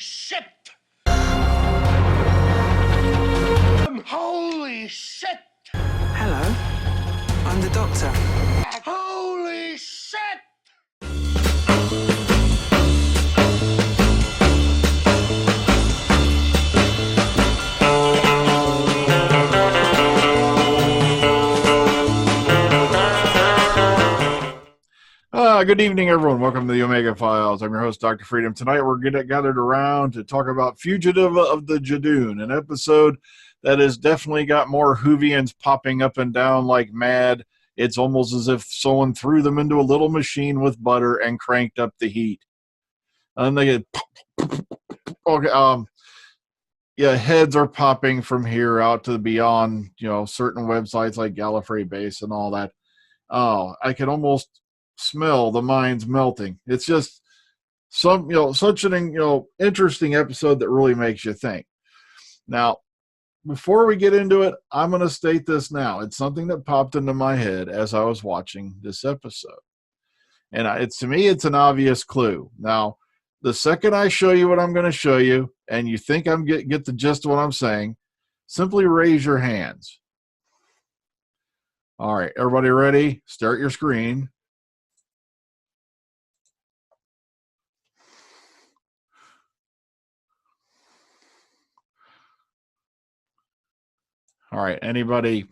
shit! Holy shit! Hello, I'm the Doctor. Holy shit! Good evening, everyone. Welcome to the Omega Files. I'm your host, Dr. Freedom. Tonight, we're gathered around to talk about Fugitive of the Judoon, an episode that has definitely got more Whovians popping up and down like mad. It's almost as if someone threw them into a little machine with butter and cranked up the heat. And they get, okay, heads are popping from here out to beyond, certain websites like Gallifrey Base and all that. Oh, I can almost smell the minds melting. It's just such an interesting episode that really makes you think. Now, before we get into it, I'm going to state this now. It's something that popped into my head as I was watching this episode, and to me, it's an obvious clue. Now, the second I show you what I'm going to show you, and you think I'm get the gist of what I'm saying, simply raise your hands. All right, everybody ready? Start your screen. All right, anybody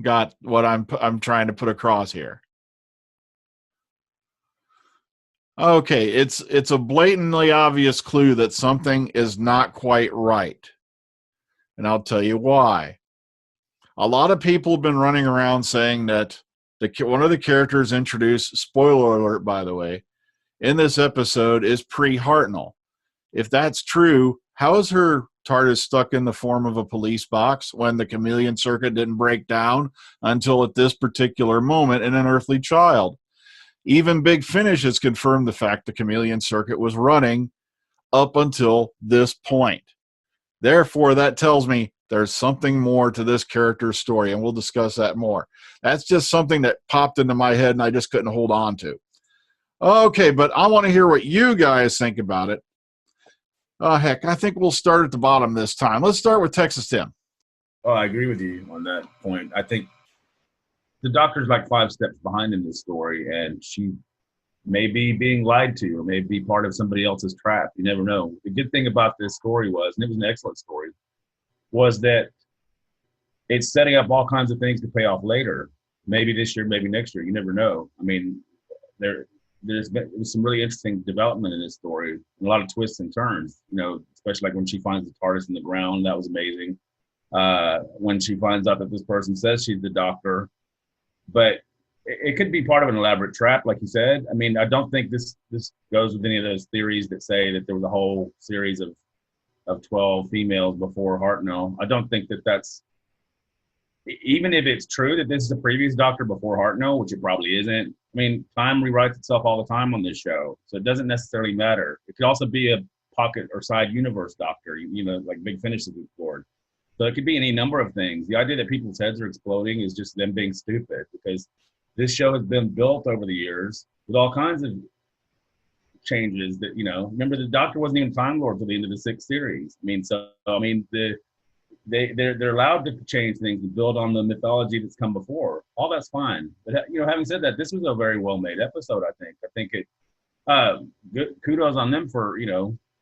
got what I'm trying to put across here? Okay, it's a blatantly obvious clue that something is not quite right. And I'll tell you why. A lot of people have been running around saying that one of the characters introduced, spoiler alert by the way, in this episode is Pre Hartnell. If that's true, how is her TARDIS stuck in the form of a police box when the chameleon circuit didn't break down until at this particular moment in an earthly child? Even Big Finish has confirmed the fact the chameleon circuit was running up until this point. Therefore, that tells me there's something more to this character's story, and we'll discuss that more. That's just something that popped into my head and I just couldn't hold on to. Okay, but I want to hear what you guys think about it. Heck, I think we'll start at the bottom this time. Let's start with Texas Tim. Oh, I agree with you on that point. I think the Doctor's like 5 steps behind in this story, and she may be being lied to or may be part of somebody else's trap. You never know. The good thing about this story was, and it was an excellent story, was that it's setting up all kinds of things to pay off later. Maybe this year, maybe next year. You never know. I mean, there's been some really interesting development in this story, and a lot of twists and turns, especially like when she finds the TARDIS in the ground. That was amazing. When she finds out that this person says she's the Doctor, but it could be part of an elaborate trap, like you said. I mean, I don't think this goes with any of those theories that say that there was a whole series of 12 females before Hartnell. I don't think that's, even if it's true that this is a previous Doctor before Hartnell, which it probably isn't. I mean, time rewrites itself all the time on this show, so it doesn't necessarily matter. It could also be a pocket or side universe Doctor, like Big Finish has explored. So it could be any number of things. The idea that people's heads are exploding is just them being stupid, because this show has been built over the years with all kinds of changes that, remember the Doctor wasn't even Time Lord till the end of the 6th series. They're allowed to change things and build on the mythology that's come before. All that's fine. But, having said that, this was a very well-made episode, I think. I think it, kudos on them for,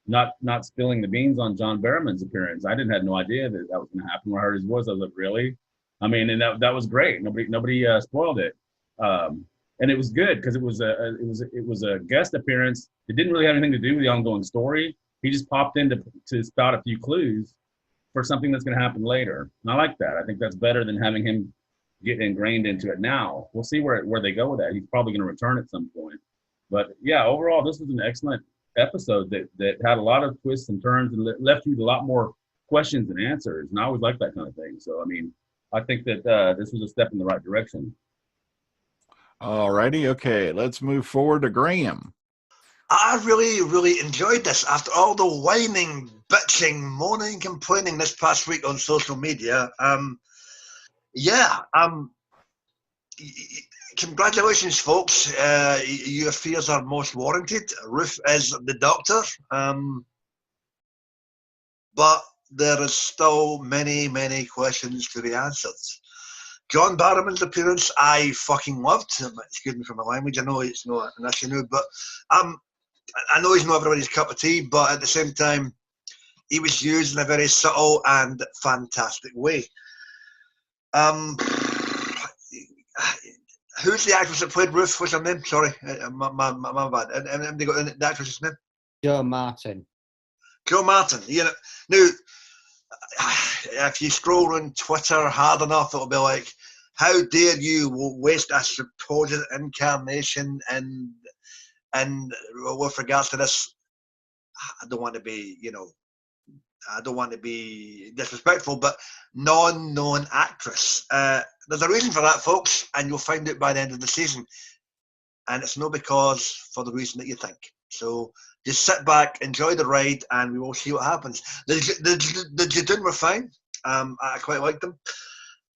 not spilling the beans on John Barrowman's appearance. I had no idea that was going to happen. When I heard his voice, I was like, really? I mean, and that was great. Nobody spoiled it. And it was good because it was a guest appearance. It didn't really have anything to do with the ongoing story. He just popped in to spout a few clues for something that's going to happen later. And I like that. I think that's better than having him get ingrained into it now. We'll see where they go with that. He's probably going to return at some point. But yeah, overall, this was an excellent episode that had a lot of twists and turns and left you with a lot more questions and answers. And I always like that kind of thing. So, I mean, I think that this was a step in the right direction. All righty. Okay, let's move forward to Graham. I really, really enjoyed this. After all the whining, bitching, moaning, complaining this past week on social media, congratulations, folks. Your fears are most warranted. Ruth is the Doctor. but there is still many, many questions to be answered. John Barrowman's appearance, I fucking loved. Excuse me for my language. I know it's not an issue now, but I know he's not everybody's cup of tea, but at the same time, he was used in a very subtle and fantastic way. Who's the actress that played Ruth? What's her name? Sorry, my bad. And they got the actress's name? Jo Martin. Jo Martin. You know, now, if you scroll on Twitter hard enough, it'll be like, how dare you waste a supposed incarnation and with regards to this, I don't want to be, I don't want to be disrespectful, but non-known actress. There's a reason for that, folks, and you'll find out by the end of the season. And it's not because for the reason that you think. So just sit back, enjoy the ride, and we will see what happens. The Judoon were fine. I quite liked them.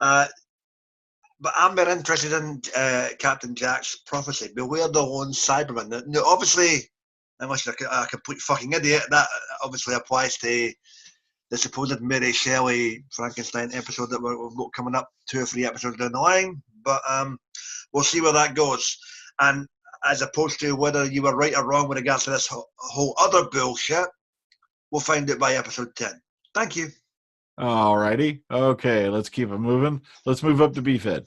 But I'm very interested in Captain Jack's prophecy. Beware the lone Cyberman. Now, obviously, unless you're a complete fucking idiot, that obviously applies to the supposed Mary Shelley Frankenstein episode that we've got coming up 2 or 3 episodes down the line. But we'll see where that goes. And as opposed to whether you were right or wrong with regards to this whole other bullshit, we'll find out by episode 10. Thank you. All righty. Okay, let's keep it moving. Let's move up to Beefhead.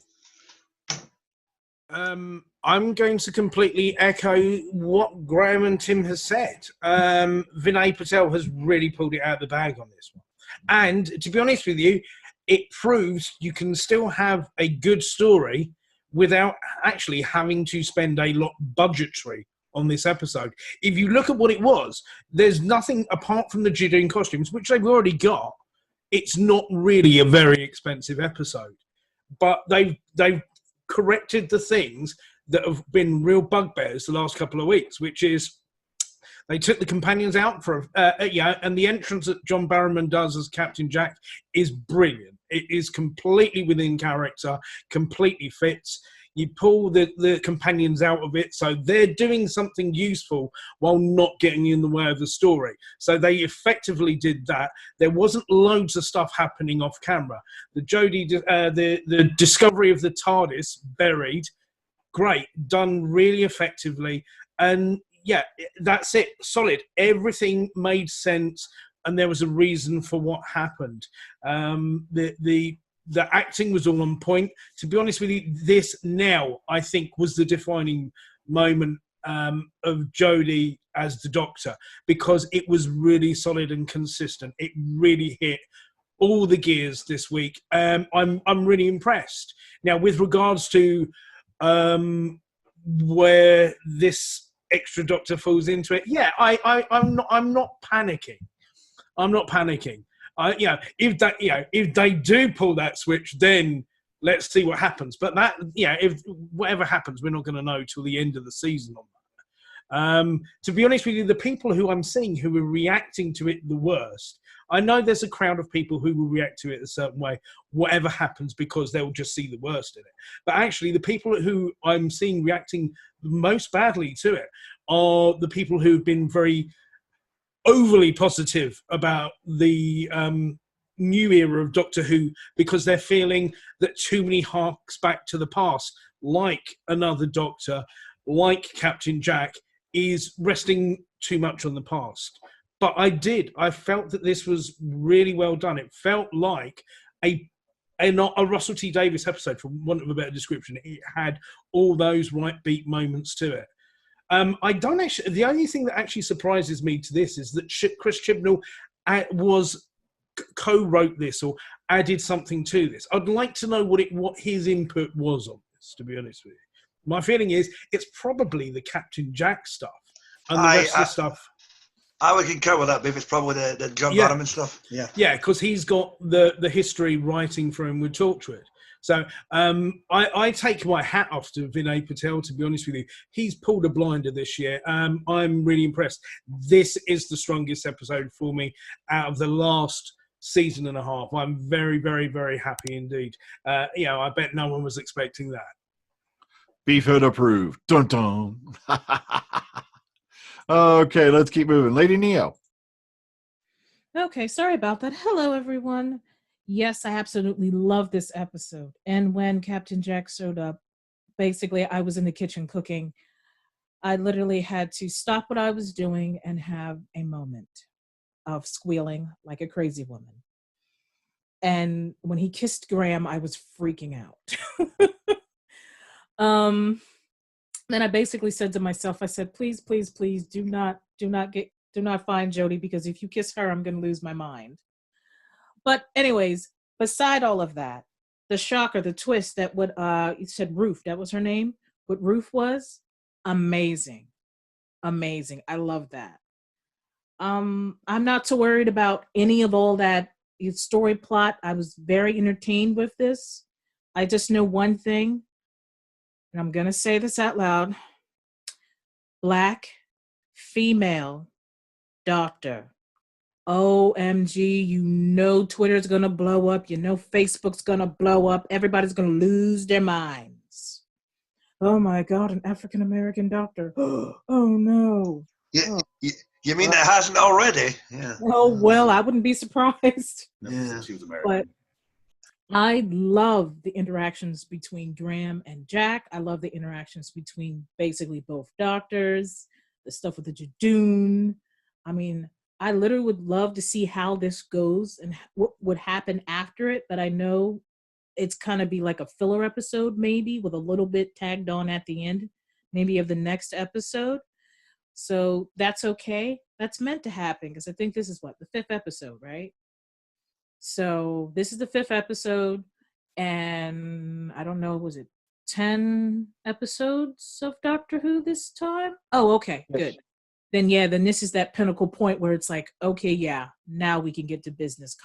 I'm going to completely echo what Graham and Tim has said. Vinay Patel has really pulled it out of the bag on this one. And to be honest with you, it proves you can still have a good story without actually having to spend a lot budgetary on this episode. If you look at what it was, there's nothing apart from the Judoon costumes, which they've already got. It's not really a very expensive episode. But they've corrected the things that have been real bugbears the last couple of weeks, which is they took the companions out for and the entrance that John Barrowman does as Captain Jack is brilliant. It is completely within character, completely fits. You pull the companions out of it, so they're doing something useful while not getting in the way of the story. So they effectively did that. There wasn't loads of stuff happening off camera. The Jodie, the discovery of the TARDIS buried, great, done really effectively, and yeah, that's it. Solid. Everything made sense, and there was a reason for what happened. The acting was all on point. To be honest with you, this now, I think, was the defining moment of Jodie as the Doctor, because it was really solid and consistent. It really hit all the gears this week. I'm really impressed. Now, with regards to where this extra Doctor falls into it, yeah, I'm not panicking. I'm not panicking. If they do pull that switch, then let's see what happens. But that, if whatever happens, we're not going to know till the end of the season on that. To be honest with you, the people who I'm seeing who are reacting to it the worst, I know there's a crowd of people who will react to it a certain way, whatever happens, because they'll just see the worst in it. But actually, the people who I'm seeing reacting most badly to it are the people who've been very overly positive about the new era of Doctor Who, because they're feeling that too many harks back to the past, like Another Doctor, like Captain Jack, is resting too much on the past. But I felt that this was really well done. It felt like a Russell T Davies episode, for want of a better description. It had all those right beat moments to it. The only thing that actually surprises me to this is that Chris Chibnall co-wrote this or added something to this. I'd like to know what his input was on this, to be honest with you. My feeling is it's probably the Captain Jack stuff and the rest of the stuff. I would concur with that, but it's probably the John Barrowman stuff. Yeah, because he's got the history writing for him with Torchwood. So I take my hat off to Vinay Patel, to be honest with you. He's pulled a blinder this year. I'm really impressed. This is the strongest episode for me out of the last season and a half. I'm very, very, very happy indeed. I bet no one was expecting that. Beefhead approved. Dun dun. Okay, let's keep moving. Lady Neo. Okay, sorry about that. Hello, everyone. Yes, I absolutely love this episode. And when Captain Jack showed up, basically, I was in the kitchen cooking. I literally had to stop what I was doing and have a moment of squealing like a crazy woman. And when he kissed Graham, I was freaking out. um, then I basically said to myself, I said, please, please, please do not find Jodie, because if you kiss her, I'm going to lose my mind. But anyways, beside all of that, the shocker, the twist that what you said Ruth, that was her name. What Ruth was, amazing. Amazing. I love that. I'm not too worried about any of all that story plot. I was very entertained with this. I just know one thing, and I'm gonna say this out loud. Black female doctor. OMG, you know Twitter's gonna blow up, you know Facebook's gonna blow up, everybody's gonna lose their minds. Oh my God, an African American doctor. Oh no. You mean it hasn't already? Yeah. Oh well, I wouldn't be surprised. Yeah. She was American. But I love the interactions between Graham and Jack. I love the interactions between basically both doctors, the stuff with the Judoon. I mean, I literally would love to see how this goes and what would happen after it, but I know it's kind of be like a filler episode, maybe with a little bit tagged on at the end, maybe of the next episode. So that's okay. That's meant to happen, because I think this is what, the 5th episode, right? So this is the 5th episode, and I don't know, was it 10 episodes of Doctor Who this time? Oh, okay, Yes. good. Then this is that pinnacle point where it's like, okay, yeah, now we can get to business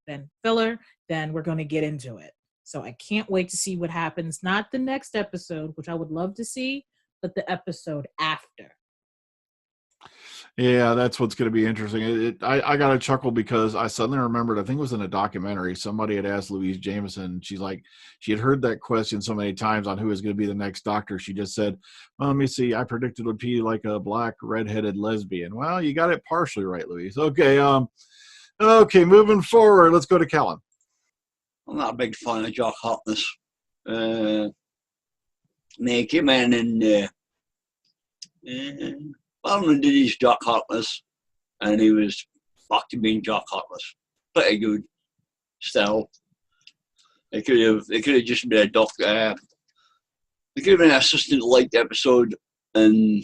then filler, then we're going to get into it. So I can't wait to see what happens, not the next episode, which I would love to see, but the episode after. Yeah, that's what's going to be interesting. I got a chuckle because I suddenly remembered, I think it was in a documentary, somebody had asked Louise Jameson, she's like, she had heard that question so many times on who is going to be the next doctor. She just said, well, let me see, I predicted it would be like a black redheaded lesbian. Well, you got it partially right, Louise. Okay, moving forward, let's go to Kellen. I'm not a big fan of Jack Harkness. He came in and Barnum did his Jack Harkness, and he was back to being Jack Harkness. Pretty good. Still, it could have just been a doctor. It could have been an assistant like episode, and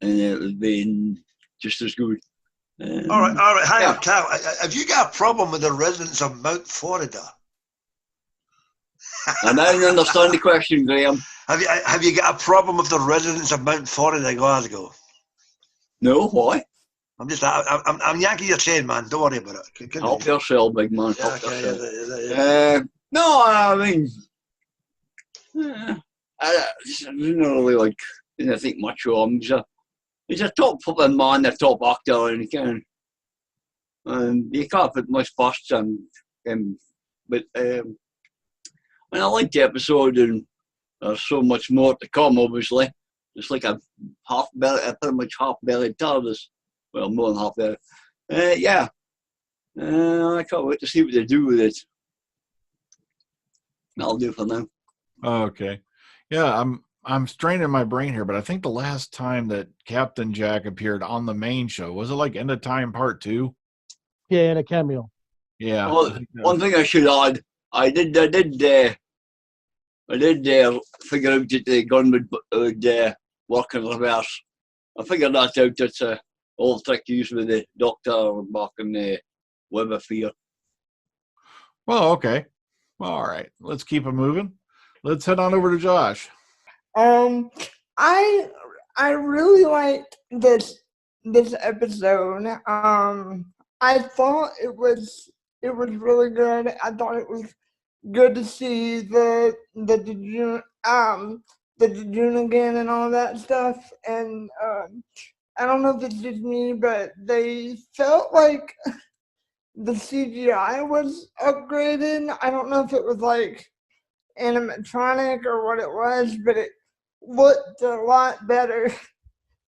it would have been just as good. All right. Hang on, Cal. Have you got a problem with the residents of Mount Florida? I don't understand the question, Graham. Have you got a problem with the residents of Mount Florida, Glasgow? No, why? I'm yanking your chain, man. Don't worry about it. Help yourself, big man. Yeah, Help okay, yourself. yeah. No, I mean, I don't really didn't think much of him. He's a top fucking man, a top actor, and you can't put much past him. But I liked the episode, and there's so much more to come, obviously. It's like a pretty much half-bellied TARDIS. Well, more than half-bellied. Yeah. I can't wait to see what they do with it. That'll do for now. Okay. Yeah, I'm straining my brain here, but I think the last time that Captain Jack appeared on the main show, was it like End of Time Part 2? Yeah, in a cameo. Yeah. Well, one thing I should add, I did figure out that the gun would work in reverse. I figured that out. It's a old trick used with the Doctor back in the Web of Fear. Well, okay. Well, all right. Let's keep it moving. Let's head on over to Josh. I really liked this episode. I thought it was really good. I thought it was good to see the Judoon again and all that stuff. And I don't know if it's just me, but they felt like the CGI was upgraded. I don't know if it was like animatronic or what it was, but it looked a lot better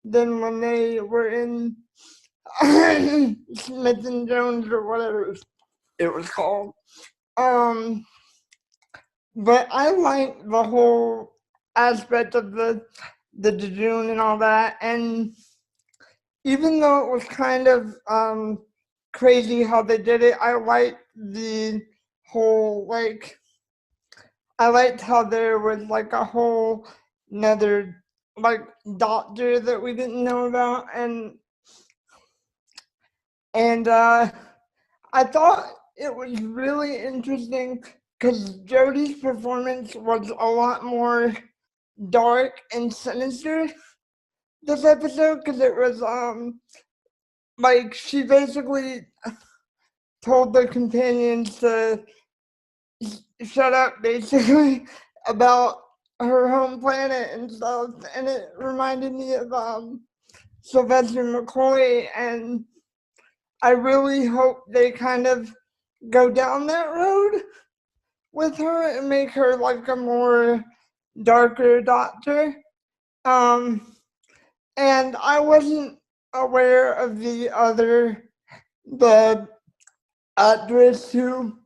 than when they were in Smith and Jones or whatever it was called. But I like the whole aspect of the Judoon and all that, and even though it was kind of crazy how they did it, I liked the whole I liked how there was like a whole another like doctor that we didn't know about, and I thought it was really interesting because Jodie's performance was a lot more dark and sinister this episode, because it was like she basically told the companions to shut up basically about her home planet and stuff, and it reminded me of Sylvester McCoy, and I really hope they kind of go down that road with her and make her like a more darker doctor. And I wasn't aware of the actress who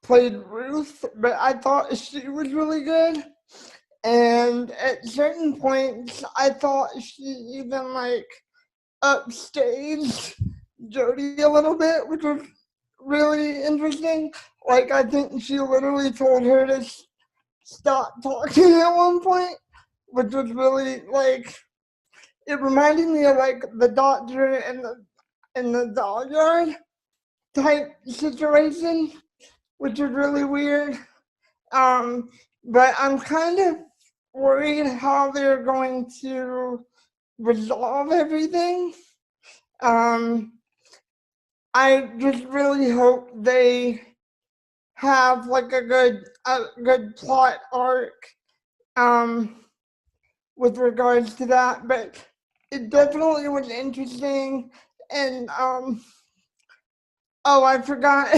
played Ruth, but I thought she was really good. And at certain points, I thought she even like upstaged Jodie a little bit, which was really interesting. Like, I think she literally told her to stop talking at one point, which was really like, it reminded me of like the doctor in the dog yard type situation, which is really weird. But I'm kind of worried how they're going to resolve everything. I just really hope they have like a good plot arc with regards to that, but it definitely was interesting. And oh, I forgot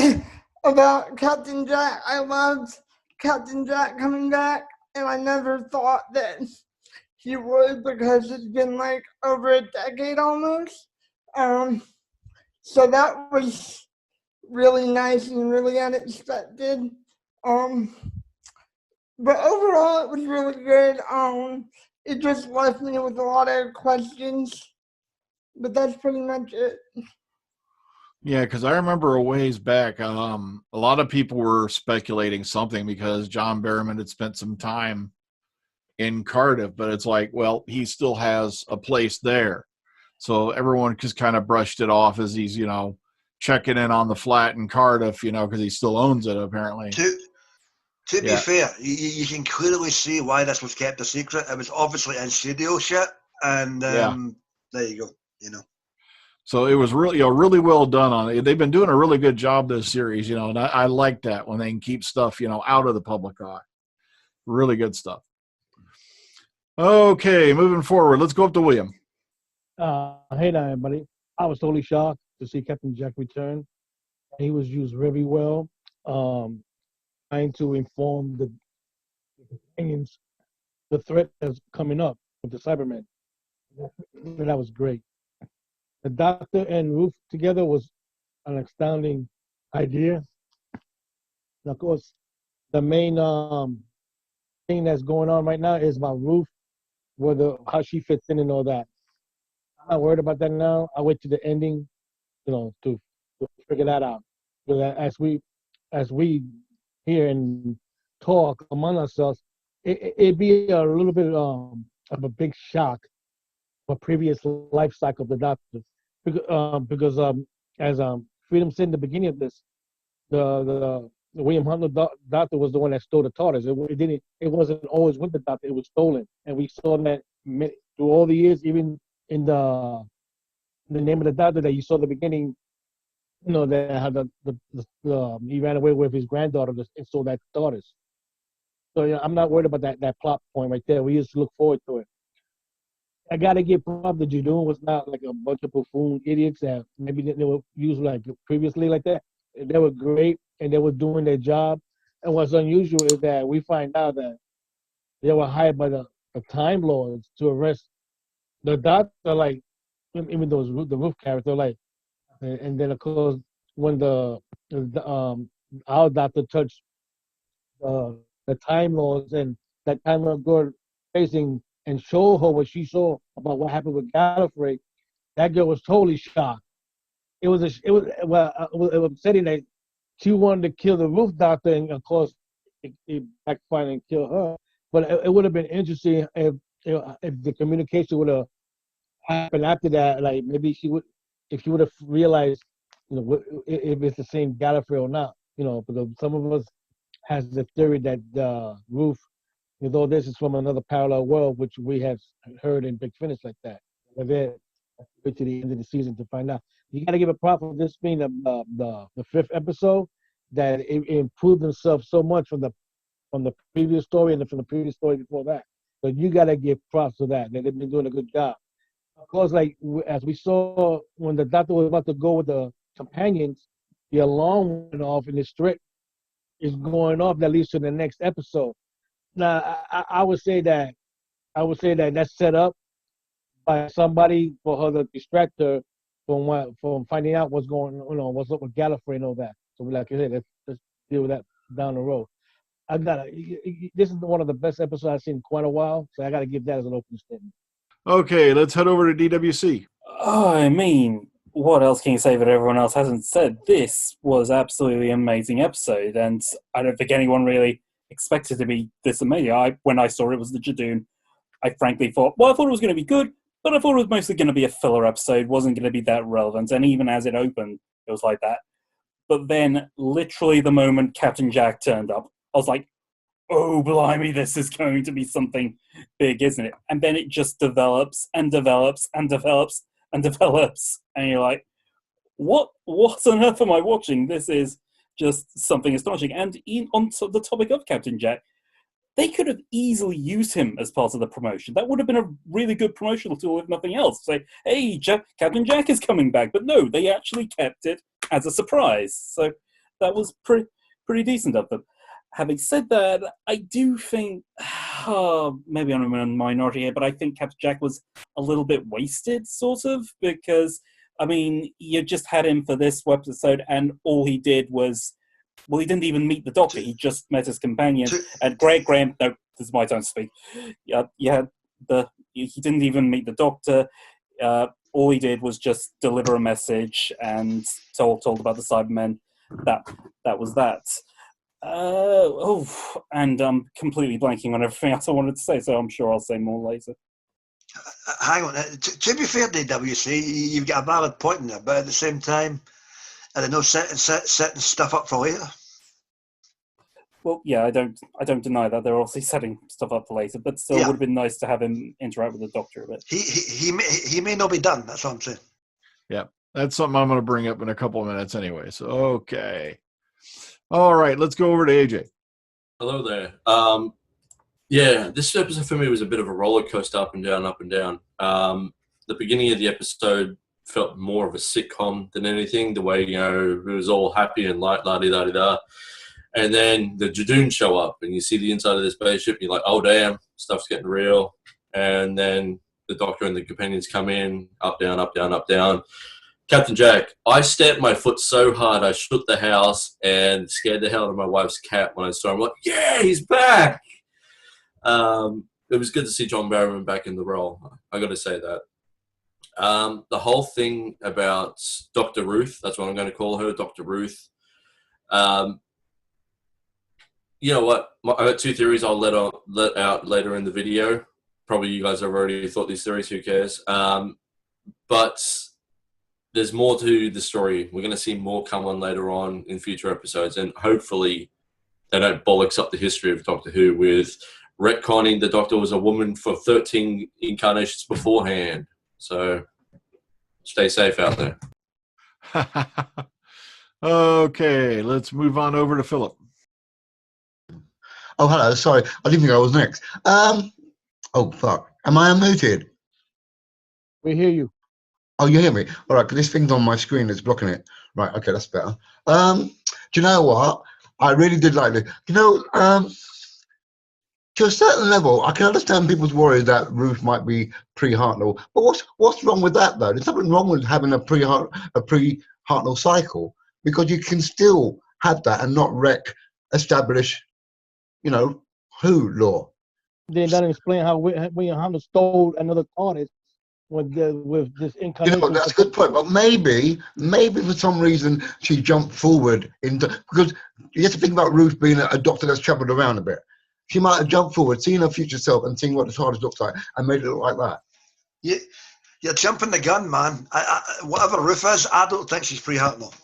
about Captain Jack. I loved Captain Jack coming back, and I never thought that he would, because it's been like over a decade almost. So that was really nice and really unexpected. But overall, it was really good. It just left me with a lot of questions, but that's pretty much it. Yeah, because I remember a ways back, a lot of people were speculating something because John Barrowman had spent some time in Cardiff, but it's like, well, he still has a place there. So everyone just kind of brushed it off as he's, checking in on the flat in Cardiff, because he still owns it, apparently. To be fair, you can clearly see why this was kept a secret. It was obviously in studio shit, and there you go, So it was really, really well done on it. They've been doing a really good job this series, and I like that when they can keep stuff, out of the public eye. Really good stuff. Okay, moving forward, let's go up to William. Hey there, everybody. I was totally shocked to see Captain Jack return. He was used very well, trying to inform the companions the threat that's coming up with the Cybermen. That was great. The Doctor and Ruth together was an astounding idea. And of course, the main thing that's going on right now is about Ruth, how she fits in and all that. I'm not worried about that now. I wait to the ending, to figure that out. But as we hear and talk among ourselves, it'd be a little bit of a big shock for previous life cycle of the Doctor, because as Freedom said in the beginning of this, the William Hunter Doctor was the one that stole the TARDIS. It wasn't always with the Doctor. It was stolen, and we saw that through all the years, even in the name of the Doctor that you saw at the beginning. That had he ran away with his granddaughter and stole that TARDIS. So I'm not worried about that plot point right there. We used to look forward to it. I gotta give props. The Judoon was not like a bunch of buffoon idiots that maybe they were used like previously like that. They were great and they were doing their job. And what's unusual is that we find out that they were hired by the Time Lords to arrest the Doctor like even though it's the Ruth character, like, and then of course when our doctor touched the Time Lords and that Time Lord girl facing and showed her what she saw about what happened with Gallifrey, that girl was totally shocked. It was upsetting that she wanted to kill the Ruth doctor, and of course it backfired and killed her. But it would have been interesting if the communication would have happened after that. Like maybe if she would have realized, if it's the same Gallifrey or not. Because some of us has the theory that Ruth, although this is from another parallel world, which we have heard in Big Finish like that. But then wait to the end of the season to find out. You got to give a prop for this being the fifth episode, that it improved themselves so much from the previous story and from the previous story before that. So you got to give props to that. They've been doing a good job. Of course, like as we saw when the doctor was about to go with the companions, the alarm went off and the threat is going off that leads to the next episode. Now, I would say that that's set up by somebody for her to distract her from finding out what's what's up with Gallifrey and all that. So like I said, let's deal with that down the road. This is one of the best episodes I've seen in quite a while, so I gotta give that as an opening statement. Okay, let's head over to DWC. I mean, what else can you say that everyone else hasn't said? This was absolutely an amazing episode, and I don't think anyone really expected it to be this amazing. When I saw it was the Judoon, I frankly thought it was going to be good, but I thought it was mostly going to be a filler episode, wasn't going to be that relevant, and even as it opened, it was like that. But then, literally the moment Captain Jack turned up, I was like, oh, blimey, this is going to be something big, isn't it? And then it just develops and develops and develops and develops. And you're like, what on earth am I watching? This is just something astonishing. And on the topic of Captain Jack, they could have easily used him as part of the promotion. That would have been a really good promotional tool, if nothing else. Say, hey, Captain Jack is coming back. But no, they actually kept it as a surprise. So that was pretty decent of them. Having said that, I do think, maybe I'm in a minority here, but I think Captain Jack was a little bit wasted, sort of, because, I mean, you just had him for this episode, and all he did was, well, he didn't even meet the Doctor. He just met his companion. And Graham, no, this is my time to speak. He didn't even meet the Doctor. All he did was just deliver a message and told about the Cybermen. That was that. And I'm completely blanking on everything else I wanted to say, so I'm sure I'll say more later. Hang on. To be fair, DWC, you've got a valid point in there, but at the same time, are they not setting stuff up for later? Well, yeah, I don't deny that they're also setting stuff up for later, but still, it would have been nice to have him interact with the Doctor a bit. He may not be done. That's what I'm saying. Yeah, that's something I'm going to bring up in a couple of minutes anyway. So okay. All right, let's go over to AJ. Hello there. Yeah, this episode for me was a bit of a roller coaster, up and down, up and down. The beginning of the episode felt more of a sitcom than anything, the way, it was all happy and light, la-di-da-di-da. And then the Judoon show up, and you see the inside of the spaceship, and you're like, oh, damn, stuff's getting real. And then the Doctor and the companions come in, up, down, up, down, up, down. Captain Jack, I stamped my foot so hard I shook the house and scared the hell out of my wife's cat when I saw him. I'm like, yeah, he's back. It was good to see John Barrowman back in the role. I got to say that. The whole thing about Dr. Ruth, that's what I'm going to call her, Dr. Ruth. You know what? I got two theories I'll let out later in the video. Probably you guys have already thought these theories, who cares? But there's more to the story. We're going to see more come on later on in future episodes, and hopefully they don't bollocks up the history of Doctor Who with retconning the Doctor was a woman for 13 incarnations beforehand. So stay safe out there. Okay, let's move on over to Philip. Oh, hello. Sorry, I didn't think I was next. Oh, fuck. Am I unmuted? We hear you. Oh, you hear me? All right, because this thing's on my screen that's blocking it. Right, okay, that's better. Do you know what? I really did like this. to a certain level, I can understand people's worries that Ruth might be pre-Hartnell. But what's wrong with that though? There's something wrong with having a pre-Hartnell cycle, because you can still have that and not establish, who law. They don't explain how William Hartnell stole another TARDIS with this incarnation. That's a good point. But maybe for some reason she jumped forward because you have to think about Ruth being a doctor that's travelled around a bit. She might have jumped forward, seen her future self, and seen what the TARDIS looks like, and made it look like that. You're jumping the gun, man. Whatever Ruth is, I don't think she's pre-Hartnell.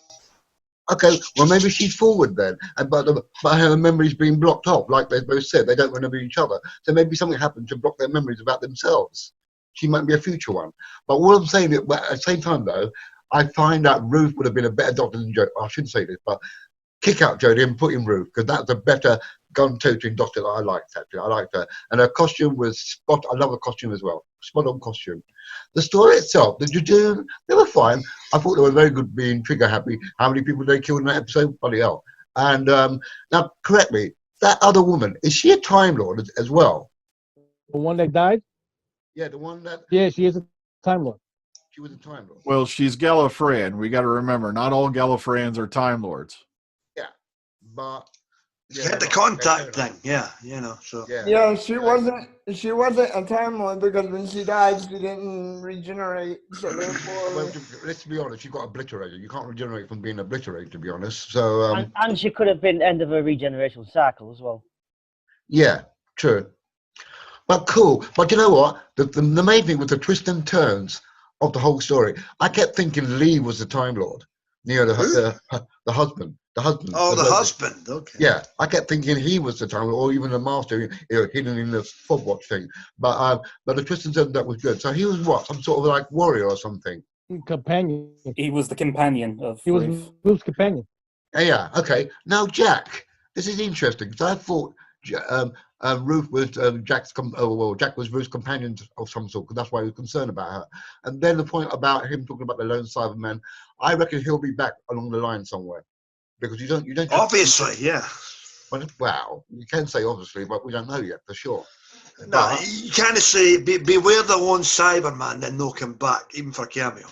Okay, well maybe she's forward then, but her memory's being blocked off, like they both said. They don't remember each other, so maybe something happened to block their memories about themselves. She might be a future one. But what I'm saying is, at the same time though, I find that Ruth would have been a better doctor than Jodie. I shouldn't say this, but kick out Jodie and put in Ruth, because that's a better gun-toting doctor that I liked, actually. I liked her. And her costume was spot. I love her costume as well. Spot-on costume. The story itself, the Judoon, they were fine. I thought they were very good being trigger-happy. How many people they killed in that episode? Bloody hell. And now, correct me, that other woman, is she a Time Lord as well? The one that died? Yeah, the one that... Yeah, she is a Time Lord. She was a Time Lord. Well, she's Gallifreyan. We got to remember, not all Gallifreyans are Time Lords. Yeah, but... She had the contact thing, so... Yeah, she wasn't a Time Lord because when she died, she didn't regenerate, so therefore... Well, let's be honest, she got obliterated. You can't regenerate from being obliterated, to be honest. So, and she could have been end of a regeneration cycle as well. Yeah, true. But cool. But you know what? The main thing was the twists and turns of the whole story. I kept thinking Lee was the Time Lord. The husband. The husband. Oh, the husband. Okay. Yeah, I kept thinking he was the Time Lord, or even the Master, hidden in the fob watch thing. But the twist and turn that was good. So he was what? Some sort of like warrior or something. Companion. He was the companion of He was Ruth. Ruth's companion. Yeah. Okay. Now Jack. This is interesting because I thought Ruth was Jack was Ruth's companion of some sort, because that's why he was concerned about her. And then the point about him talking about the lone Cyberman, I reckon he'll be back along the line somewhere, because you don't obviously, yeah. Well, you can say obviously, but we don't know yet for sure. No, you can't say beware the lone Cyberman, then they'll come back even for a cameo.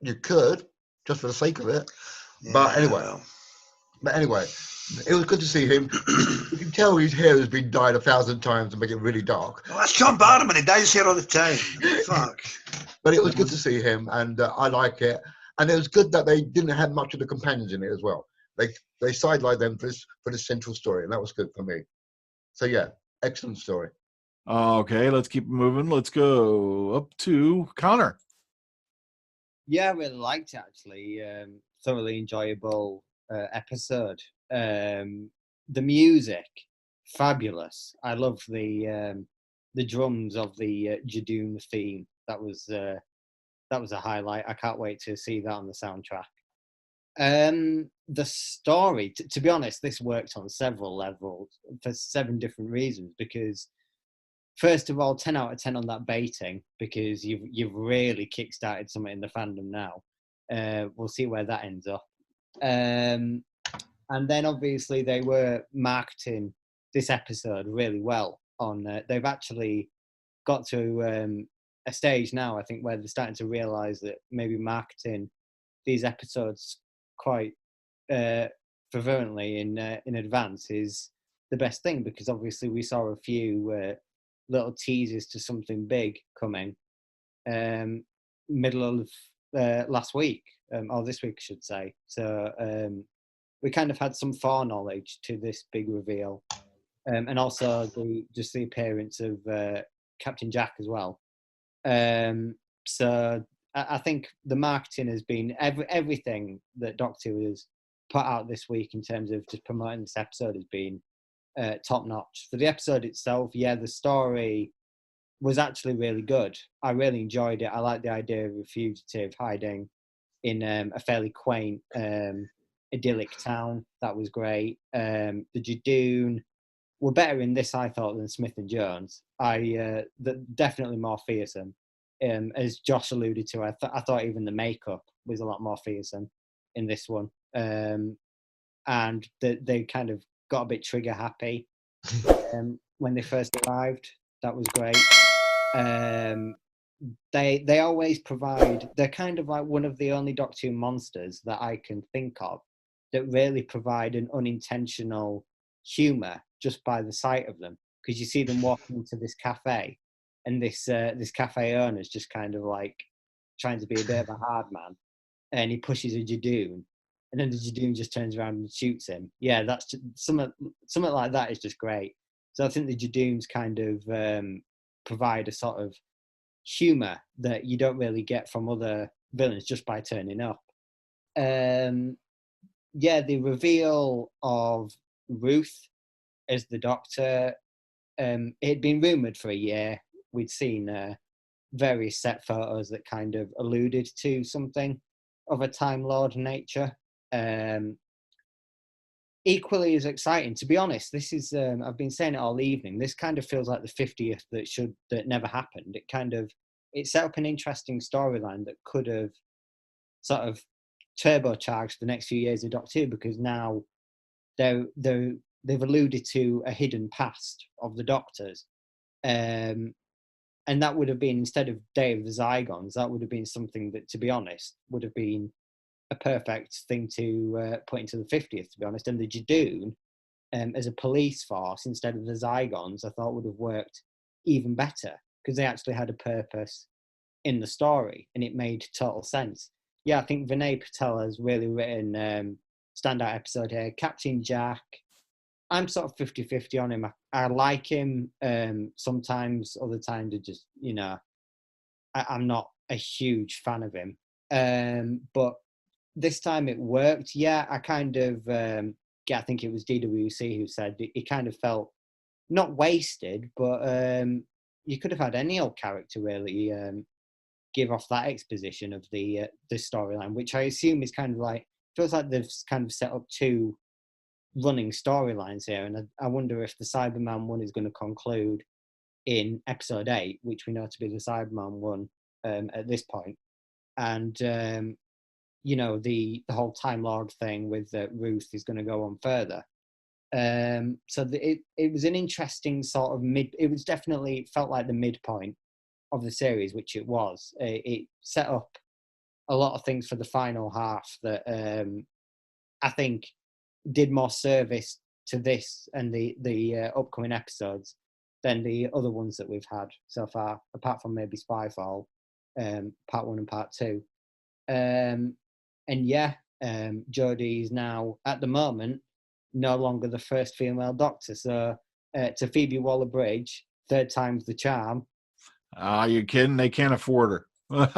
You could, just for the sake of it. But anyway, it was good to see him. You can tell his hair has been dyed 1,000 times to make it really dark. Well, that's John Barrowman. He dyes his hair all the time. Fuck. But it was good to see him, and I like it. And it was good that they didn't have much of the companions in it as well. They sidelined them for the central story, and that was good for me. So yeah, excellent story. Okay, let's keep moving. Let's go up to Connor. Yeah, I really liked it, actually. Thoroughly enjoyable episode. The music, fabulous. I love the drums of the Judoon theme. That was a highlight. I can't wait to see that on the soundtrack. The story, to be honest, this worked on several levels for 7 different reasons. Because first of all, 10 out of 10 on that baiting, because you've really kickstarted something in the fandom now. We'll see where that ends up. And then obviously they were marketing this episode really well. They've actually got to a stage now, I think, where they're starting to realise that maybe marketing these episodes quite fervently in advance is the best thing, because obviously we saw a few little teasers to something big coming middle of last week, or this week I should say. So we kind of had some foreknowledge to this big reveal, and also the appearance of Captain Jack as well. So I think the marketing has been everything that Doctor Who has put out this week in terms of just promoting this episode has been top notch. For the episode itself, yeah, the story was actually really good. I really enjoyed it. I like the idea of a fugitive hiding in a fairly quaint, idyllic town. That was great. The Judoon were better in this, I thought, than Smith and Jones. Definitely more fearsome. As Josh alluded to, I thought even the makeup was a lot more fearsome in this one. And they kind of got a bit trigger happy when they first arrived. That was great. They always provide. They're kind of like one of the only Doctor Who monsters that I can think of that really provide an unintentional humour just by the sight of them. Because you see them walking into this cafe, and this cafe owner's just kind of like trying to be a bit of a hard man, and he pushes a Judoon, and then the Judoon just turns around and shoots him. Yeah, that's just, something like that is just great. So I think the Judoons kind of provide a sort of humour that you don't really get from other villains just by turning up. Yeah, the reveal of Ruth as the Doctor, it had been rumoured for a year. We'd seen various set photos that kind of alluded to something of a Time Lord nature. Equally as exciting, to be honest, this is, I've been saying it all evening, this kind of feels like the 50th that never happened. It set up an interesting storyline that could have sort of turbocharged the next few years of Doctor Who, because now they've alluded to a hidden past of the Doctors. And that would have been, instead of Day of the Zygons, that would have been something that, to be honest, would have been a perfect thing to put into the 50th, to be honest. And the Judoon, as a police force, instead of the Zygons, I thought would have worked even better, because they actually had a purpose in the story, and it made total sense. Yeah, I think Vinay Patel has really written standout episode here. Captain Jack, I'm sort of 50-50 on him. I like him sometimes, other times I just, I'm not a huge fan of him. But this time it worked. Yeah, I kind of, I think it was DWC who said it kind of felt not wasted, but you could have had any old character really give off that exposition of the storyline, which I assume is kind of like, feels like they've kind of set up two running storylines here, and I wonder if the Cyberman one is going to conclude in episode 8, which we know to be the Cyberman one at this point. And the whole Time Lord thing with Ruth is going to go on further. So it was an interesting sort of it was definitely, it felt like the midpoint of the series, which it was. It set up a lot of things for the final half that I think did more service to this and the upcoming episodes than the other ones that we've had so far, apart from maybe Spyfall, part 1 and part 2. And yeah, Jodie is now, at the moment, no longer the first female Doctor. So to Phoebe Waller-Bridge, third time's the charm. You kidding? They can't afford her.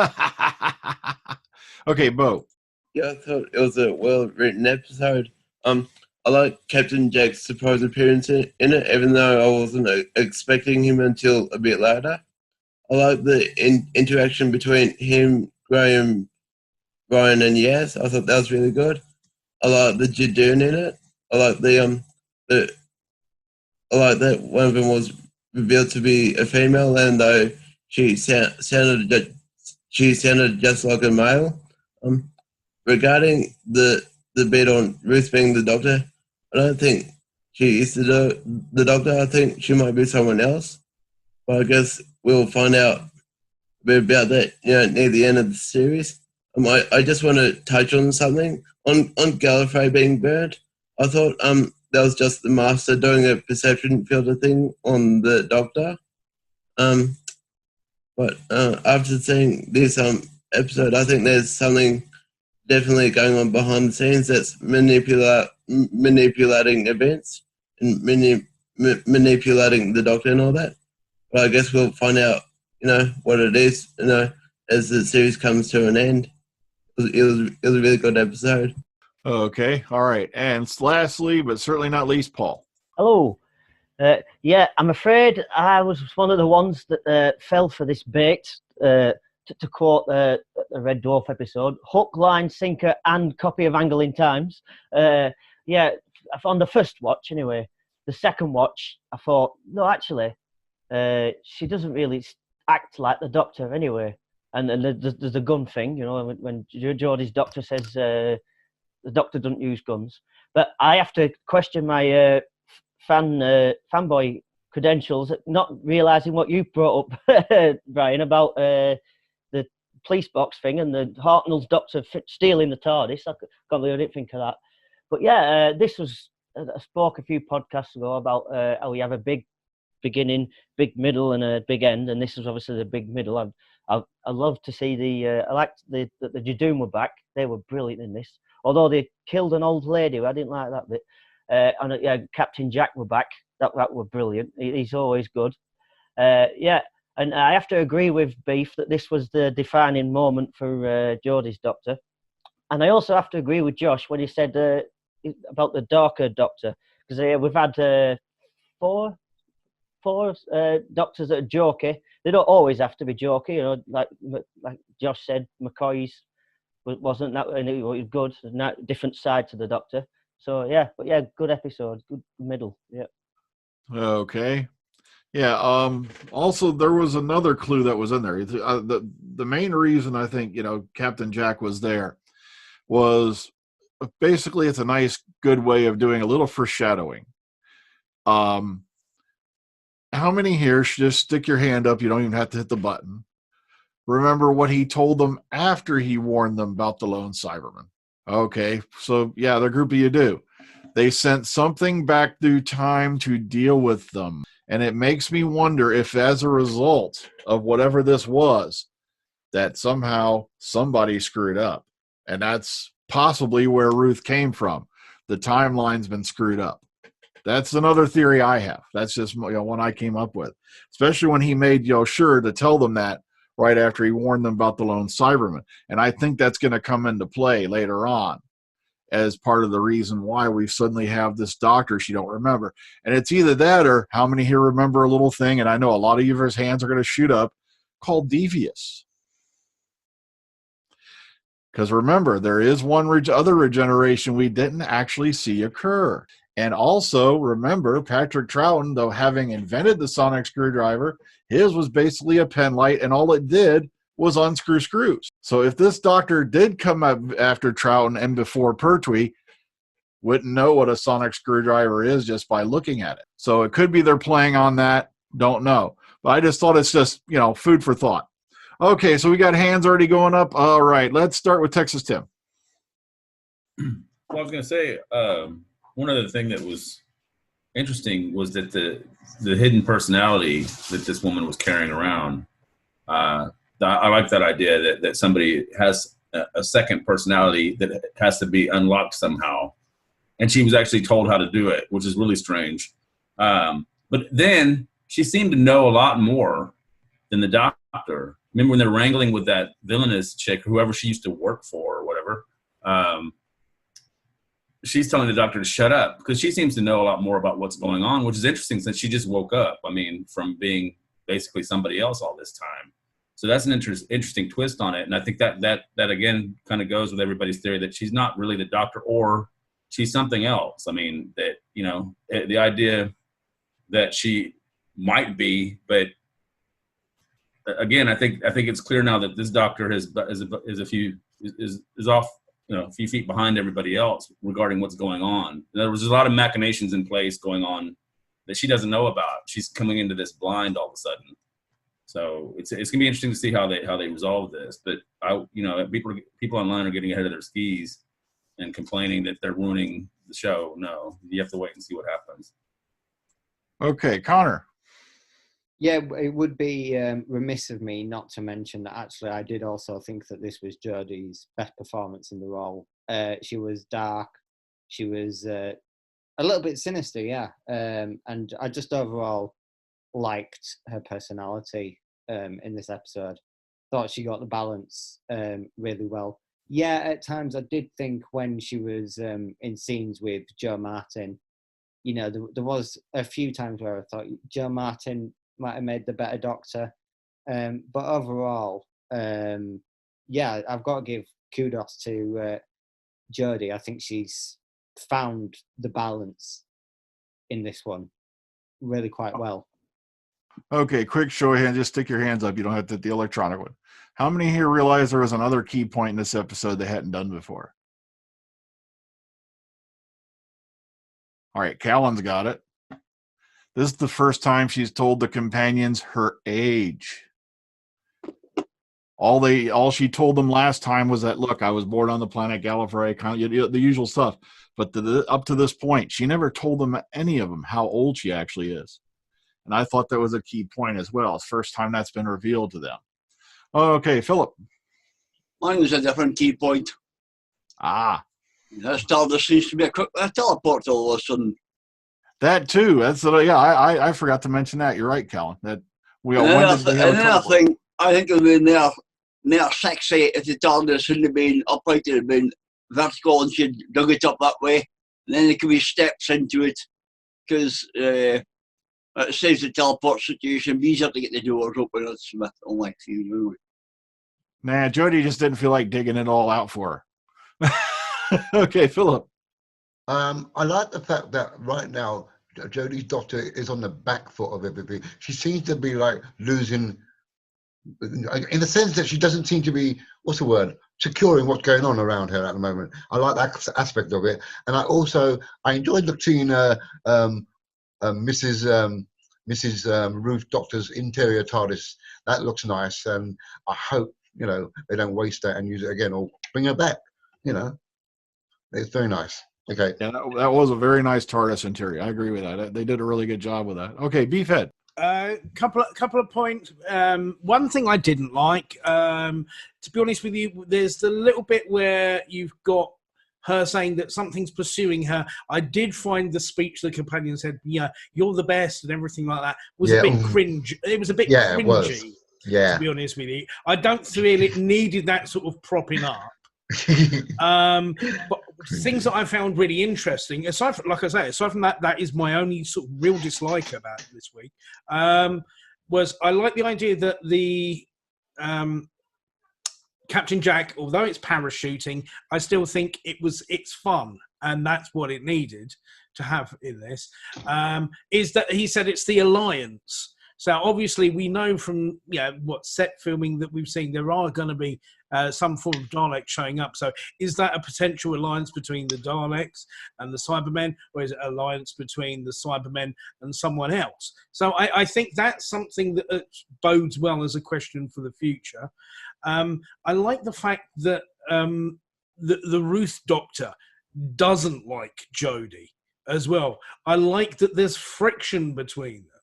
Okay, Bo. Yeah, I thought it was a well-written episode. I like Captain Jack's surprise appearance in it, even though I wasn't expecting him until a bit later. I like the interaction between him, Graham, Brian, and Yaz. I thought that was really good. I like the Judoon in it. I like I like that one of them was revealed to be a female, and though she sounded just like a male. Regarding the bit on Ruth being the Doctor, I don't think she is the Doctor. I think she might be someone else. But I guess we'll find out a bit about that, near the end of the series. I just want to touch on something on Gallifrey being burned. I thought that was just the Master doing a perception filter thing on the Doctor. But after seeing this episode, I think there's something definitely going on behind the scenes that's manipulating events and manipulating the Doctor and all that. But I guess we'll find out, what it is, as the series comes to an end. It was a really good episode. Okay, all right. And lastly, but certainly not least, Paul. Hello. Yeah, I'm afraid I was one of the ones that fell for this bait, to quote the Red Dwarf episode, hook, line, sinker, and copy of Angling Times. Yeah, on the first watch anyway. The second watch, I thought, no, actually, she doesn't really act like the Doctor anyway. And there's a gun thing, when Jodie's Doctor says the Doctor doesn't use guns. But I have to question my fanboy credentials, not realizing what you brought up, Brian, about the police box thing and the Hartnell's doctor stealing the TARDIS. I can't believe I didn't think of that. But yeah, this was, I spoke a few podcasts ago about how we have a big beginning, big middle, and a big end, and this was obviously the big middle. I love to see I liked the Judoon were back. They were brilliant in this, although they killed an old lady. I didn't like that bit. And yeah, Captain Jack were back. That were brilliant. He's always good. Yeah, and I have to agree with Beef that this was the defining moment for Jodie's Doctor. And I also have to agree with Josh when he said about the darker Doctor, because we've had four doctors that are jokey. They don't always have to be jokey, you know. Like Josh said, McCoy's wasn't that, and it was good. Different side to the Doctor. So yeah, but yeah, good episode, good middle. Yeah. Okay. Yeah. Also, there was another clue that was in there. The main reason I think Captain Jack was there was basically it's a nice, good way of doing a little foreshadowing. How many here should just stick your hand up? You don't even have to hit the button. Remember what he told them after he warned them about the lone Cyberman. Okay, so yeah, the group of you do. They sent something back through time to deal with them. And it makes me wonder if as a result of whatever this was, that somehow somebody screwed up. And that's possibly where Ruth came from. The timeline's been screwed up. That's another theory I have. That's just one I came up with. Especially when he made sure to tell them that right after he warned them about the lone Cyberman. And I think that's going to come into play later on as part of the reason why we suddenly have this doctor she don't remember. And it's either that or how many here remember a little thing, and I know a lot of you his hands are going to shoot up, called Devious. Because remember, there is one other regeneration we didn't actually see occur. And also, remember, Patrick Troughton, though having invented the sonic screwdriver, his was basically a pen light, and all it did was unscrew screws. So if this doctor did come up after Troughton and before Pertwee, wouldn't know what a sonic screwdriver is just by looking at it. So it could be they're playing on that. Don't know. But I just thought it's just, food for thought. Okay, so we got hands already going up. All right, let's start with Texas Tim. Well, I was going to say, one other thing that was interesting was that the hidden personality that this woman was carrying around, I like that idea that somebody has a second personality that has to be unlocked somehow. And she was actually told how to do it, which is really strange. But then she seemed to know a lot more than the doctor. Remember when they're wrangling with that villainous chick, whoever she used to work for or whatever, she's telling the doctor to shut up because she seems to know a lot more about what's going on, which is interesting since she just woke up, from being basically somebody else all this time. So that's an interesting twist on it. And I think that again kind of goes with everybody's theory that she's not really the doctor or she's something else. The idea that she might be, but again, I think it's clear now that this doctor is off, a few feet behind everybody else regarding what's going on. There was a lot of machinations in place going on that she doesn't know about. She's coming into this blind all of a sudden. So it's gonna be interesting to see how they resolve this. But people online are getting ahead of their skis and complaining that they're ruining the show. No, you have to wait and see what happens. Okay, Connor. Yeah, it would be remiss of me not to mention that actually I did also think that this was Jodie's best performance in the role. She was dark. She was a little bit sinister, yeah. And I just overall liked her personality in this episode. Thought she got the balance really well. Yeah, at times I did think when she was in scenes with Joe Martin, there was a few times where I thought Joe Martin might have made the better Doctor. But overall, yeah, I've got to give kudos to Jodie. I think she's found the balance in this one really quite well. Okay, quick show of hands. Just stick your hands up. You don't have to hit the electronic one. How many here realize there was another key point in this episode they hadn't done before? All right, Callan's got it. This is the first time she's told the companions her age. All she told them last time was that, look, I was born on the planet Gallifrey, kind of the usual stuff. But up to this point, she never told them, any of them, how old she actually is. And I thought that was a key point as well. It's the first time that's been revealed to them. Okay, Philip. Mine was a different key point. Ah. This TARDIS seems to be a quick teleport all of a sudden. That too. That's I forgot to mention that. You're right, Callan. That I think it would be more sexy if the TARDIS hadn't have been upright, it had been vertical, and she'd dug it up that way. And then there could be steps into it, because it saves the teleport situation. Be easier to get the doors open. That's my only thing. Nah, Jodie just didn't feel like digging it all out for her. Okay, Philip. I like the fact that right now Jodie's doctor is on the back foot of everything. She seems to be like losing, in the sense that she doesn't seem to be, what's the word, securing what's going on around her at the moment. I like that aspect of it, and I enjoyed seeing Mrs. Ruth Doctor's interior TARDIS. That looks nice, and I hope they don't waste that and use it again or bring her back. It's very nice. Okay. Yeah, that was a very nice TARDIS interior. I agree with that. They did a really good job with that. Okay, Beefhead. Couple of points. One thing I didn't like, to be honest with you, there's the little bit where you've got her saying that something's pursuing her. I did find the speech the companion said, "Yeah, you're the best," and everything like that was a bit cringe. It was a bit cringy. It was. Yeah. To be honest with you, I don't feel it needed that sort of propping up. But things that I found really interesting, aside from that is my only sort of real dislike about this week, was I like the idea that the Captain Jack, although it's parachuting, I still think it's fun, and that's what it needed to have in this, is that he said it's the Alliance. So obviously we know from what set filming that we've seen, there are going to be some form of Daleks showing up. So is that a potential alliance between the Daleks and the Cybermen, or is it an alliance between the Cybermen and someone else? So I think that's something that bodes well as a question for the future. I like the fact that the Ruth Doctor doesn't like Jodie as well. I like that there's friction between them.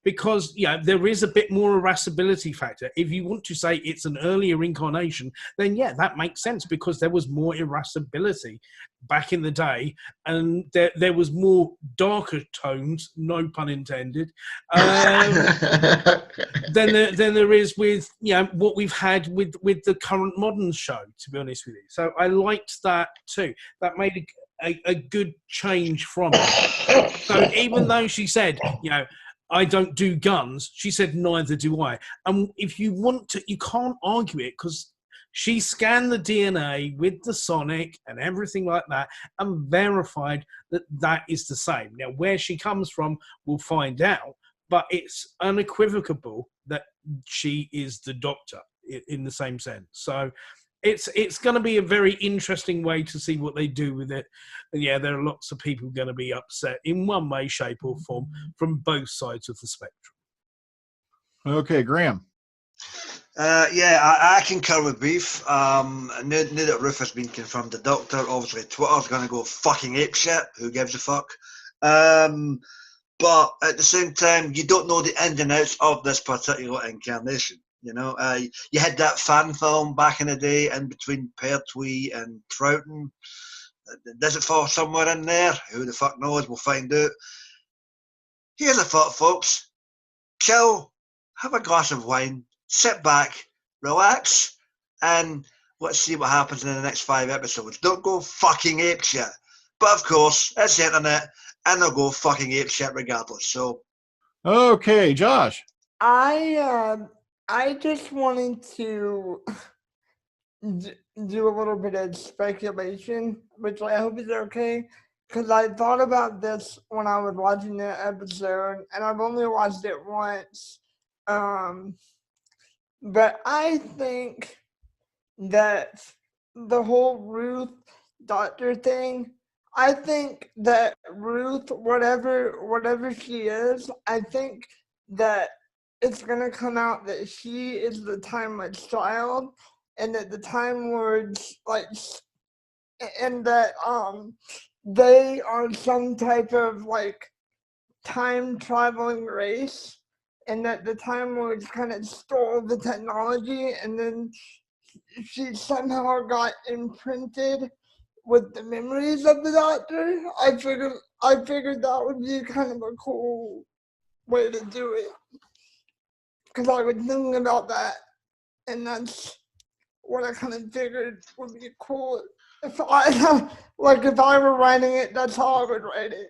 Because there is a bit more irascibility factor. If you want to say it's an earlier incarnation, then that makes sense, because there was more irascibility back in the day, and there was more darker tones, no pun intended, than there is with what we've had with the current modern show, to be honest with you. So I liked that too. That made a good change from it. So even though she said, I don't do guns, she said, neither do I. And if you want to, you can't argue it, because she scanned the DNA with the sonic and everything like that and verified that that is the same. Now, where she comes from, we'll find out, but it's unequivocal that she is the Doctor in the same sense. So it's going to be a very interesting way to see what they do with it. And there are lots of people going to be upset in one way, shape, or form from both sides of the spectrum. Okay, Graham. I concur with Beef. Now that Ruth has been confirmed the Doctor, obviously Twitter's going to go fucking apeshit. Who gives a fuck? But at the same time, you don't know the ins and outs of this particular incarnation. You had that fan film back in the day in between Pertwee and Troughton. Does it fall somewhere in there? Who the fuck knows? We'll find out. Here's a thought, folks. Chill, have a glass of wine, sit back, relax, and let's see what happens in the next 5 episodes. Don't go fucking apeshit. But of course, it's the internet, and they'll go fucking apeshit regardless. So, okay, Josh. I just wanted to do a little bit of speculation, which I hope is okay, because I thought about this when I was watching the episode, and I've only watched it once. But I think that the whole Ruth Doctor thing, I think that Ruth, whatever she is, I think that it's gonna come out that she is the timeless child, and that the Time Lords and that they are some type of time traveling race, and that the Time Lords kind of stole the technology, and then she somehow got imprinted with the memories of the Doctor. I figured that would be kind of a cool way to do it, because I was thinking about that, and that's what I kind of figured would be cool. If I if I were writing it, that's how I would write it.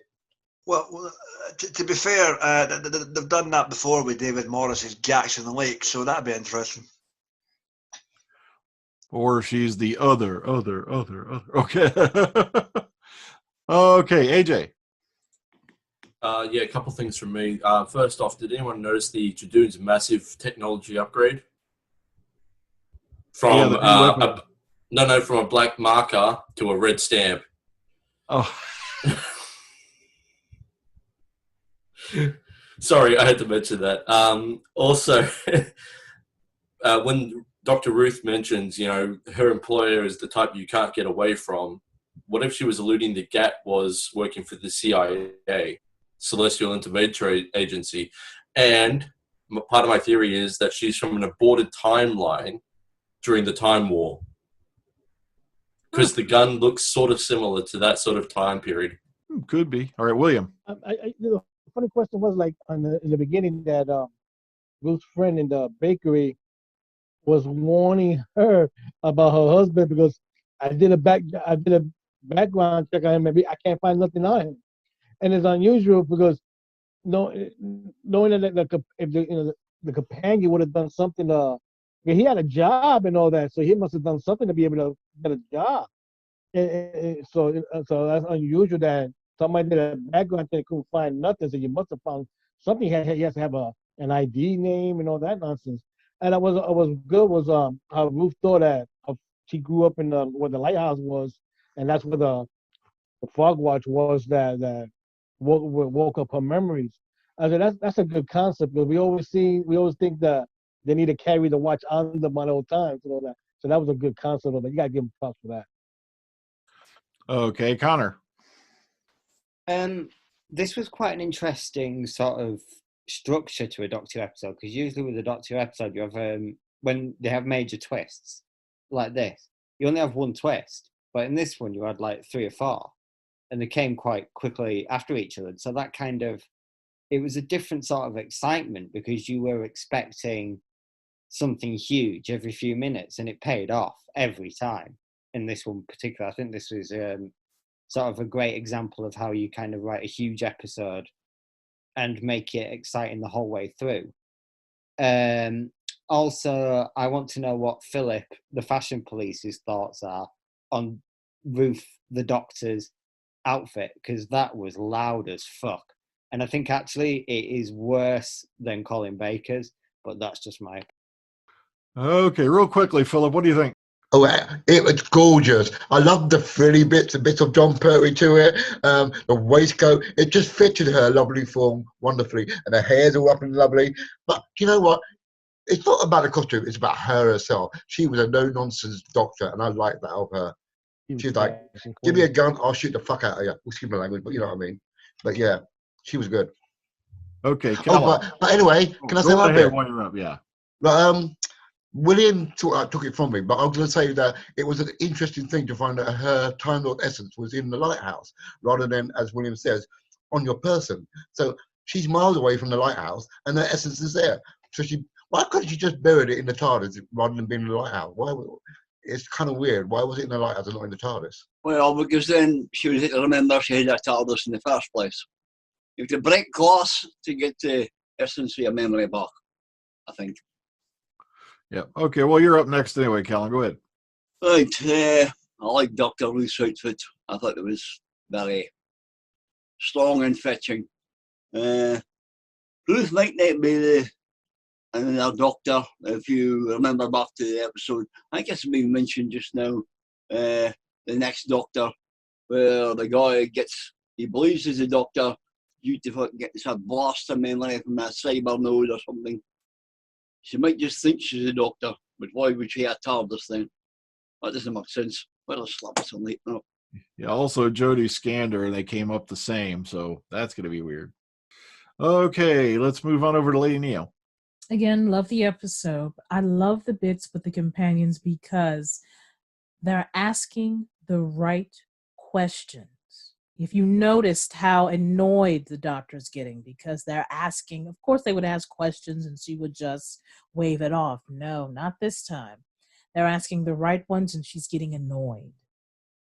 Well, to be fair, they've done that before with David Morris's Gax in the Lake, so that'd be interesting. Or she's the other. Okay. Okay, AJ. Yeah, a couple things from me. First off, did anyone notice the Judoon's massive technology upgrade? From from a black marker to a red stamp. Oh. Sorry, I had to mention that. Also, when Dr. Ruth mentions, her employer is the type you can't get away from, what if she was alluding that Gat was working for the CIA, Celestial Interventory Agency, and part of my theory is that she's from an aborted timeline during the Time War, because the gun looks sort of similar to that sort of time period. Could be. All right, William. The funny question was in the beginning that Ruth's friend in the bakery was warning her about her husband, because I did a background check on him. Maybe I can't find nothing on him, and it's unusual because knowing that if the companion would have done something he had a job and all that, so he must have done something to be able to get a job. And so that's unusual that somebody did a background check, couldn't find nothing, so you must have found something. He has to have an ID name and all that nonsense. And what was good was how Ruth thought that she grew up in where the lighthouse was, and that's where the fog watch was that woke up her memories. I said that's a good concept, because we always think that they need to carry the watch on them at all times and all that. So that was a good concept of it. You gotta give them props for that. Okay, Connor. This was quite an interesting sort of structure to a Doctor episode, because usually with a Doctor episode you have when they have major twists like this, you only have one twist, but in this one you had 3 or 4, and they came quite quickly after each other. So that it was a different sort of excitement, because you were expecting something huge every few minutes, and it paid off every time. In this one particular, I think this was sort of a great example of how you kind of write a huge episode and make it exciting the whole way through. Also, I want to know what Philip, the fashion police's thoughts are on Ruth, the Doctor's outfit, because that was loud as fuck. And I think actually it is worse than Colin Baker's, but that's just my... Okay, real quickly, Philip, what do you think? Oh, it was gorgeous. I loved the frilly bits, a bit of John Pertwee to it. The waistcoat, it just fitted her lovely form wonderfully, and her hair's all up and lovely. But you know what? It's not about the costume, it's about her herself. She was a no-nonsense doctor, and I like that of her. She's like, give me a gun, I'll shoot the fuck out of you. Excuse my language, but you know what I mean. But yeah, she was good. Okay, but anyway, can I say one bit? While you're up, yeah. William took it from me, but I was going to say that it was an interesting thing to find that her Time Lord essence was in the lighthouse, rather than, as William says, on your person. So she's miles away from the lighthouse, and her essence is there. So why couldn't she just buried it in the TARDIS rather than being in the lighthouse? It's kind of weird. Why was it in the lighthouse and not in the TARDIS? Well, because then she would remember she had a TARDIS in the first place. You have to break glass to get the essence of your memory back, I think. Yeah. Okay. Well, you're up next anyway, Callan. Go ahead. Right. I like Dr. Ruth's outfit. I thought it was very strong and fetching. Ruth might not be another doctor, if you remember back to the episode. I guess it's been mentioned just now. The next doctor where the guy he believes he's a doctor, due to fucking gets a blaster memory from a cyber node or something. She might just think she's a doctor, but why would she have TARDIS then? That doesn't make sense. Well, slap us on the no. Yeah, also Jodie scanned her and they came up the same, so that's going to be weird. Okay, let's move on over to Lady Neo. Again, love the episode. I love the bits with the companions because they're asking the right questions. If you noticed how annoyed the doctor's getting because they're asking, of course they would ask questions and she would just wave it off. No, not this time. They're asking the right ones and she's getting annoyed.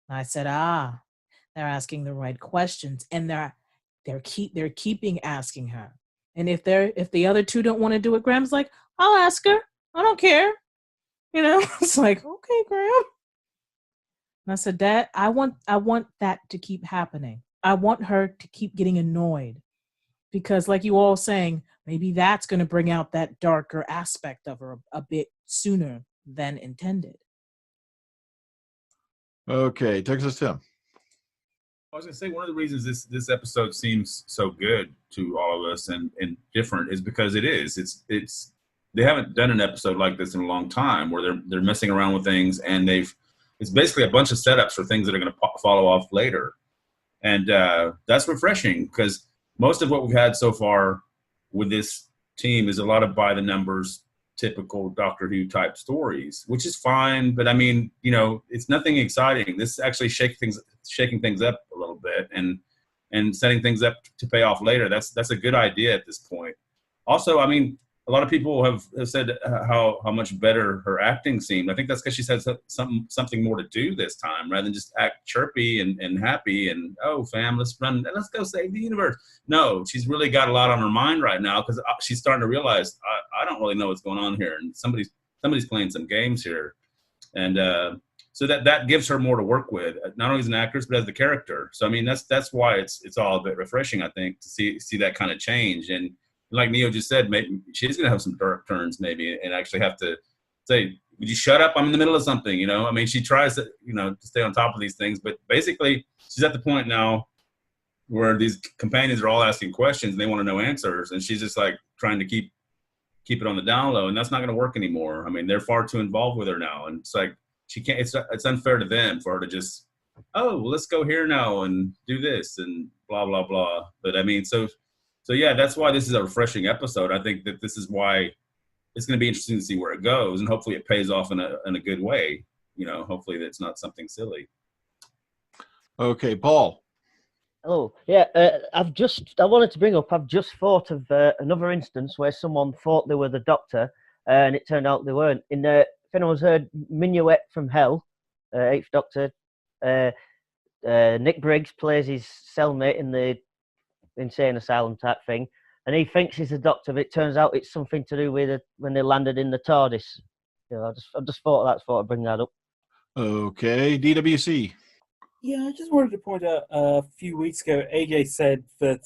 And I said, they're asking the right questions and they're keeping asking her. And if the other two don't want to do it, Graham's like, I'll ask her. I don't care. You know, it's like, okay, Graham. And I said, Dad, I want that to keep happening. I want her to keep getting annoyed because like you all saying, maybe that's going to bring out that darker aspect of her a bit sooner than intended. Okay, Texas Tim. I was going to say one of the reasons this episode seems so good to all of us and different is because it's they haven't done an episode like this in a long time where they're messing around with things and it's basically a bunch of setups for things that are going to follow off later. And that's refreshing because most of what we've had so far with this team is a lot of by the numbers, typical Doctor Who type stories, which is fine. But I mean, you know, it's nothing exciting. This is actually shaking things up a little bit and setting things up to pay off later. That's a good idea at this point. Also, I mean, a lot of people have said how much better her acting seemed. I think that's because she's had something more to do this time rather than just act chirpy and happy and, oh, fam, let's run, let's go save the universe. No, she's really got a lot on her mind right now because she's starting to realize, I don't really know what's going on here. And somebody's playing some games here. And so that gives her more to work with, not only as an actress, but as the character. So, I mean, that's why it's all a bit refreshing, I think, to see that kind of change. And like Neo just said, maybe she's going to have some dark turns maybe and actually have to say, would you shut up? I'm in the middle of something, you know? I mean, she tries to, you know, to stay on top of these things, but basically she's at the point now where these companions are all asking questions and they want to know answers. And she's just like trying to keep it on the down low, and that's not going to work anymore. I mean, they're far too involved with her now. And it's like, she can't, it's unfair to them for her to just, oh, well, let's go here now and do this and blah, blah, blah. But I mean, so yeah, that's why this is a refreshing episode. I think that this is why it's going to be interesting to see where it goes, and hopefully it pays off in a good way. You know, hopefully that's not something silly. Okay, Paul. Hello. Yeah, I wanted to bring up, I've just thought of another instance where someone thought they were the Doctor, and it turned out they weren't. If anyone's heard Minuet from Hell, 8th Doctor, Nick Briggs plays his cellmate in the insane asylum type thing, and he thinks he's a doctor, but it turns out it's something to do with when they landed in the TARDIS. You know, I just thought I'd bring that up. Okay, DWC. Yeah, I just wanted to point out a few weeks ago, AJ said that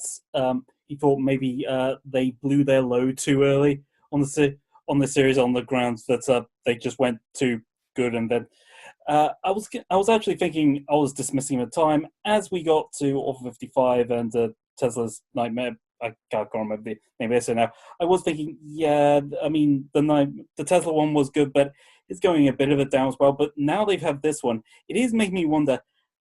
he thought maybe they blew their load too early on the series on the grounds that they just went too good, and then I was actually thinking I was dismissing the time as we got to Orphan 55 and Tesla's Nightmare. I can't remember the name of it now. I was thinking, yeah, I mean, the Tesla one was good, but it's going a bit of a down as well. But now they've had this one. It is making me wonder,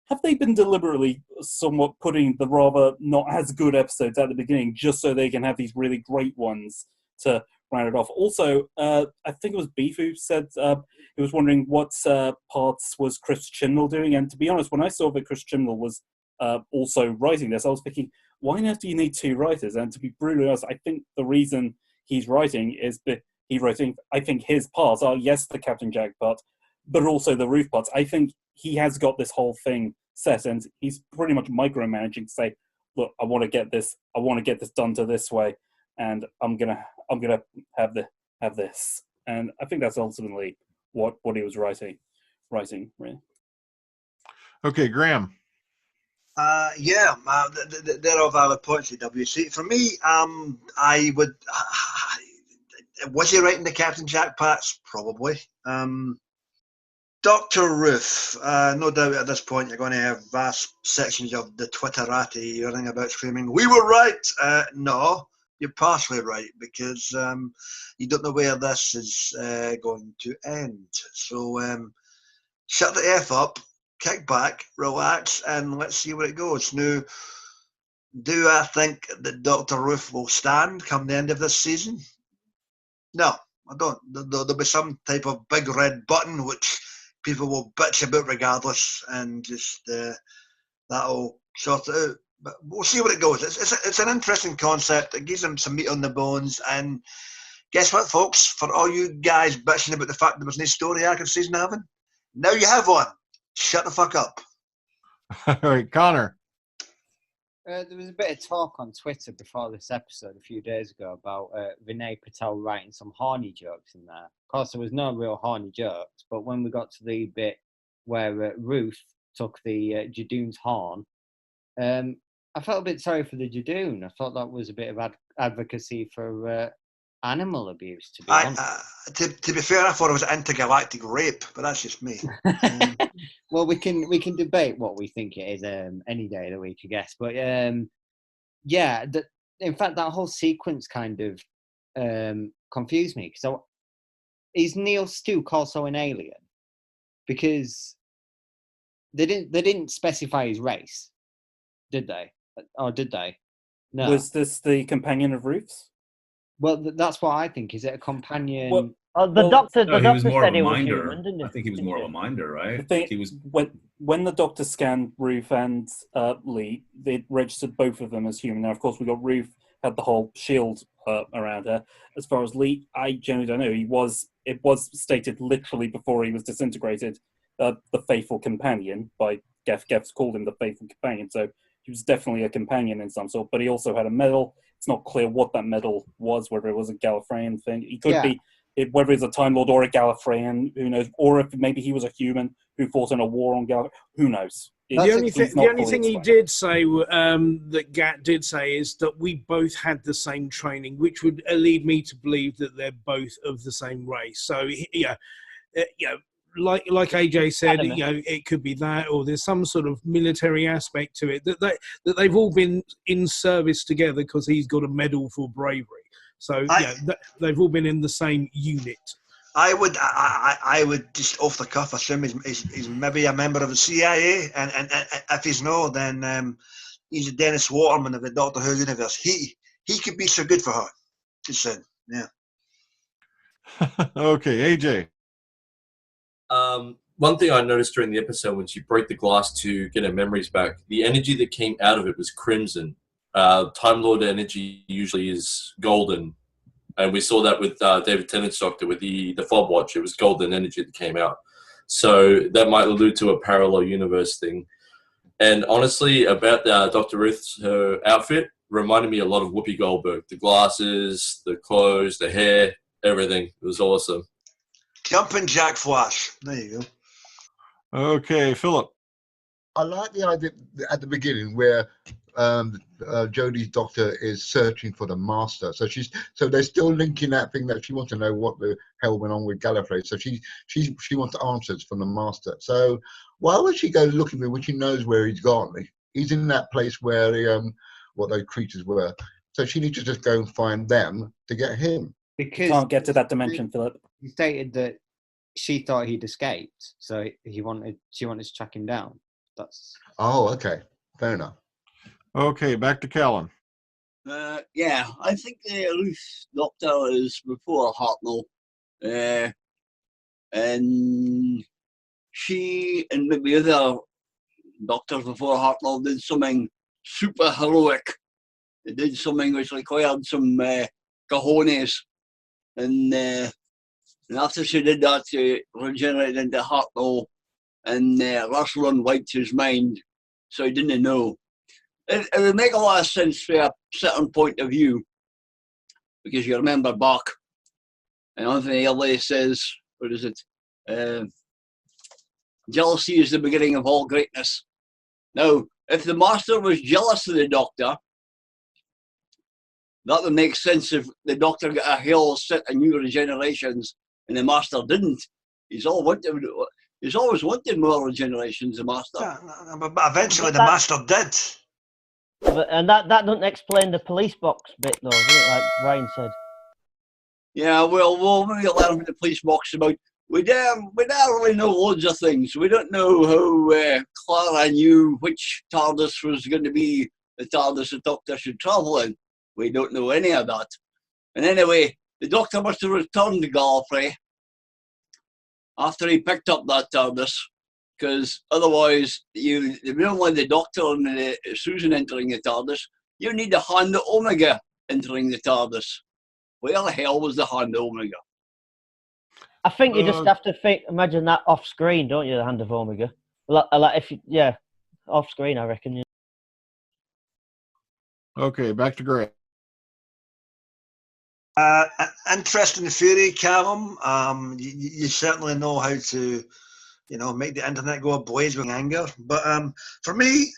have they been deliberately somewhat putting the rather not as good episodes at the beginning just so they can have these really great ones to round it off? Also, I think it was Beef who said he was wondering what parts was Chris Chibnall doing. And to be honest, when I saw that Chris Chibnall was also writing this, I was thinking, why on earth do you need two writers? And to be brutally honest, I think the reason he's writing is that he's writing, I think his parts are, yes, the Captain Jack part, but also the Ruth parts. I think he has got this whole thing set, and he's pretty much micromanaging to say, look, I want to get this done to this way, and I'm gonna have this. And I think that's ultimately what he was writing really. Okay, Graham. They're all valid points at WC. For me, I would. Was he writing the Captain Jack parts? Probably. Dr. Ruth, no doubt at this point you're going to have vast sections of the Twitterati running about screaming, "We were right!" No, you're partially right, because you don't know where this is going to end. So shut the F up, kick back, relax, and let's see where it goes. Now, do I think that Dr. Ruth will stand come the end of this season? No, I don't. There'll be some type of big red button which people will bitch about regardless, and just that'll sort it out. But we'll see what it goes. It's an interesting concept. It gives them some meat on the bones. And guess what, folks? For all you guys bitching about the fact there was no story arc in season 11, now you have one. Shut the fuck up. All right, Connor. There was a bit of talk on Twitter before this episode a few days ago about Vinay Patel writing some horny jokes in there. Of course, there was no real horny jokes, but when we got to the bit where Ruth took the Judoon's horn, I felt a bit sorry for the Judoon. I thought that was a bit of advocacy for animal abuse, to be honest. To be fair, I thought it was intergalactic rape, but that's just me. Well, we can debate what we think it is any day of the week, I guess. But yeah, in fact, that whole sequence kind of confused me. So, is Neil Stuke also an alien? Because they didn't specify his race, did they? Or did they? No. Was this the companion of Ruth's? Well, that's what I think. Is it a companion? Well, No, doctor he was more of said a he was minder. human, didn't he? I think he was more of a minder, right? The thing, He was. when the doctor scanned Ruth and Lee, they registered both of them as human. Now, of course, we got Ruth had the whole shield around her. As far as Lee, I generally don't know. It was stated literally before he was disintegrated, the faithful companion by Geff. Geff's called him the faithful companion, so he was definitely a companion in some sort. But he also had a medal. It's not clear what that medal was, whether it was a Gallifreyan thing. He could be. Whether it's a Time Lord or a Gallifreyan, who knows? Or if maybe he was a human who fought in a war on Gallifrey, who knows? The only thing he did say, that Gat did say, is that we both had the same training, which would lead me to believe that they're both of the same race. So, like AJ said, it could be that, or there's some sort of military aspect to it, that they've all been in service together because he's got a medal for bravery. So they've all been in the same unit. I would just off the cuff assume he's maybe a member of the CIA, and if he's not, then he's a Dennis Waterman of the Doctor Who universe. He could be so good for her. Just saying, yeah. Okay, AJ. One thing I noticed during the episode when she broke the glass to get her memories back, the energy that came out of it was crimson. Time Lord energy usually is golden, and we saw that with David Tennant's Doctor with the fob watch. It was golden energy that came out, so that might allude to a parallel universe thing. And honestly, about Dr. Ruth's her outfit reminded me a lot of Whoopi Goldberg. The glasses, the clothes, the hair, everything. It was awesome. Jumping Jack Flash. There you go. Okay, Philip. I like the idea at the beginning where Jodie's doctor is searching for the master. So they're still linking that thing that she wants to know what the hell went on with Gallifrey. So she wants answers from the master. So why would she go looking for him when she knows where he's gone? He's in that place where what those creatures were. So she needs to just go and find them to get him. Because you can't get to that dimension, Philip. He stated that she thought he'd escaped, so she wanted to track him down. Oh, okay, fair enough. Okay, back to Callan. Yeah, I think the Ruth Doctor is before Hartnell, and she and maybe other doctors before Hartnell did something super heroic. They did something which required some cojones, and after she did that, she regenerated into Hartnell, and Russell wiped his mind, so he didn't know. It would make a lot of sense from a certain point of view, because you remember Bach, and Anthony Early says, what is it? Jealousy is the beginning of all greatness. Now, if the Master was jealous of the Doctor, that would make sense if the Doctor got a whole set of new regenerations and the Master didn't. He's all wanted. He's always wanted more regenerations, the Master. Yeah, but eventually the That- Master did. And that doesn't explain the police box bit, though, does it? Like Brian said. Yeah, well, we'll maybe let him in the police box about. We don't really know loads of things. We don't know how Clara knew which TARDIS was going to be the TARDIS the Doctor should travel in. We don't know any of that. And anyway, the Doctor must have returned to Gallifrey after he picked up that TARDIS, because otherwise, you don't let the Doctor and Susan entering the TARDIS. You need the Hand Omega entering the TARDIS. Where the hell was the Hand Omega? I think you just have to imagine that off screen, don't you? The Hand of Omega. Off screen, I reckon. Yeah. Okay, back to Greg. Interesting theory, Callum. You certainly know how to, make the internet go ablaze with anger. But for me,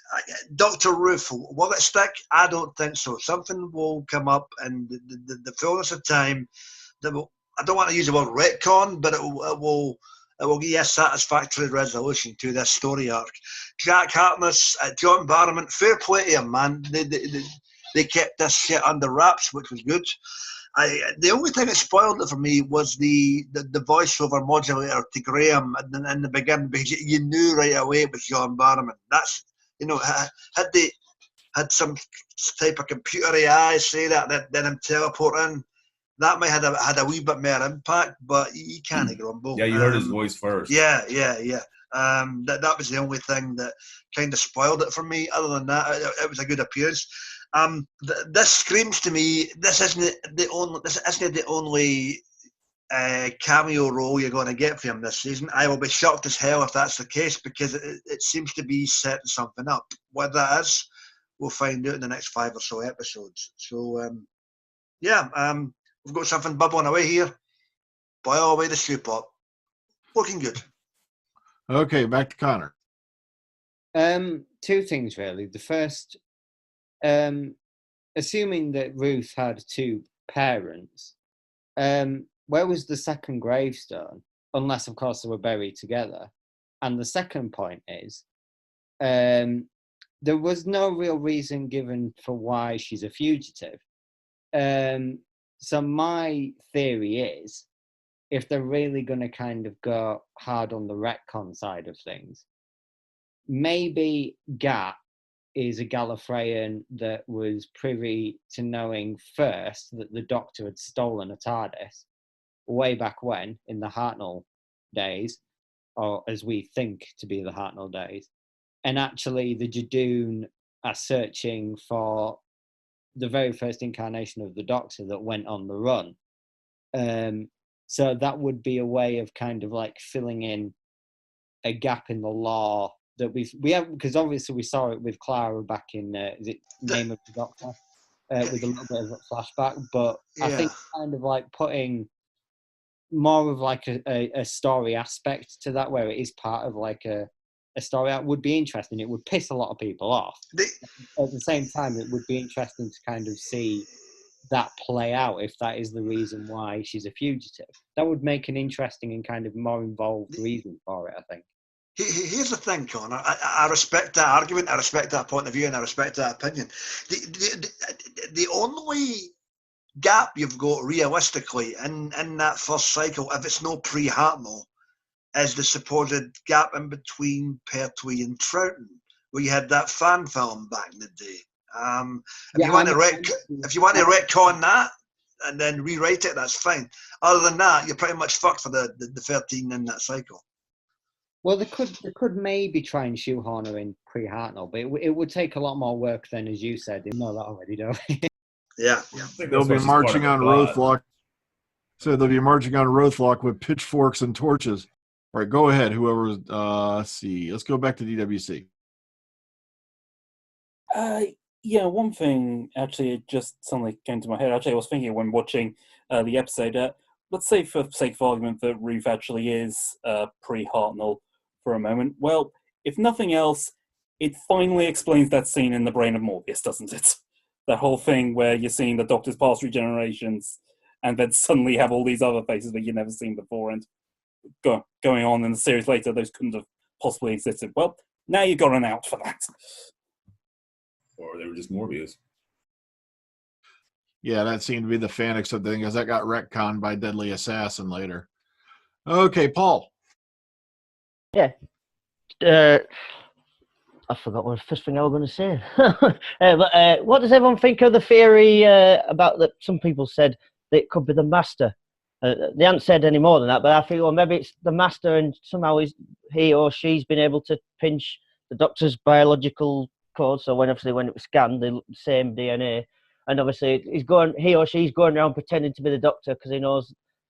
Dr. Ruth, will it stick? I don't think so. Something will come up in the fullness of time that will, I don't want to use the word retcon, but it will give a satisfactory resolution to this story arc. Jack Harkness, John Barrowman, fair play to him, man. They kept this shit under wraps, which was good. The only thing that spoiled it for me was the voiceover modulator to Graham in the beginning, because you knew right away it was John Barrowman. That's, had some type of computer AI say that then him teleport in, that might have had a wee bit more impact, but you can't grumble. Yeah, you heard his voice first. Yeah. That was the only thing that kind of spoiled it for me. Other than that, it was a good appearance. This screams to me, this isn't the only cameo role you're going to get from him this season. I will be shocked as hell if that's the case, because it seems to be setting something up. What that is, we'll find out in the next 5 or so episodes. So, we've got something bubbling away here. Boil away the stew pot. Looking good. Okay, back to Connor. Two things really. The first, assuming that Ruth had 2 parents, where was the second gravestone? Unless, of course, they were buried together. And the second point is, there was no real reason given for why she's a fugitive. So my theory is, if they're really going to kind of go hard on the retcon side of things, maybe Gat is a Gallifreyan that was privy to knowing first that the Doctor had stolen a TARDIS way back when, in the Hartnell days, or as we think to be the Hartnell days. And actually the Judoon are searching for the very first incarnation of the Doctor that went on the run. So that would be a way of kind of like filling in a gap in the lore that we have, because obviously we saw it with Clara back in is it Name of the Doctor, with a little bit of a flashback. But I think kind of like putting more of like a story aspect to that, where it is part of like a story arc, would be interesting. It would piss a lot of people off. At the same time, it would be interesting to kind of see that play out, if that is the reason why she's a fugitive. That would make an interesting and kind of more involved reason for it, I think. Here's the thing, Connor. I respect that argument, I respect that point of view, and I respect that opinion. The only gap you've got realistically in that first cycle, if it's no pre-Hartnell, is the supposed gap in between Pertwee and Troughton, where you had that fan film back in the day. If you want to retcon that and then rewrite it, that's fine. Other than that, you're pretty much fucked for the 13 in that cycle. Well, they could maybe try and shoehorn her in pre-Hartnell, but it would take a lot more work than, as you said. You know that already, don't we? Yeah. They'll be marching on Rothlock. So they'll be marching on Rothlock with pitchforks and torches. All right, go ahead. Whoever's let's see. Let's go back to DWC. Yeah, one thing actually, it just suddenly came to my head. Actually, I was thinking when watching the episode. Let's say, for sake of argument, that Ruth actually is pre-Hartnell for a moment. Well, if nothing else, it finally explains that scene in the brain of Morbius, doesn't it? That whole thing where you're seeing the Doctor's past regenerations, and then suddenly have all these other faces that you've never seen before. And going on in the series later, those couldn't have possibly existed. Well, now you've got an out for that. Or they were just Morbius. Yeah, that seemed to be the fan accepted thing, because that got retconned by Deadly Assassin later. Okay, Paul. Yeah. I forgot what the first thing I was going to say. But what does everyone think of the theory about that? Some people said that it could be the Master. They haven't said any more than that, but I think, well, maybe it's the Master, and somehow he or she's been able to pinch the Doctor's biological code. So when it was scanned, the same DNA, and obviously he or she's going around pretending to be the Doctor because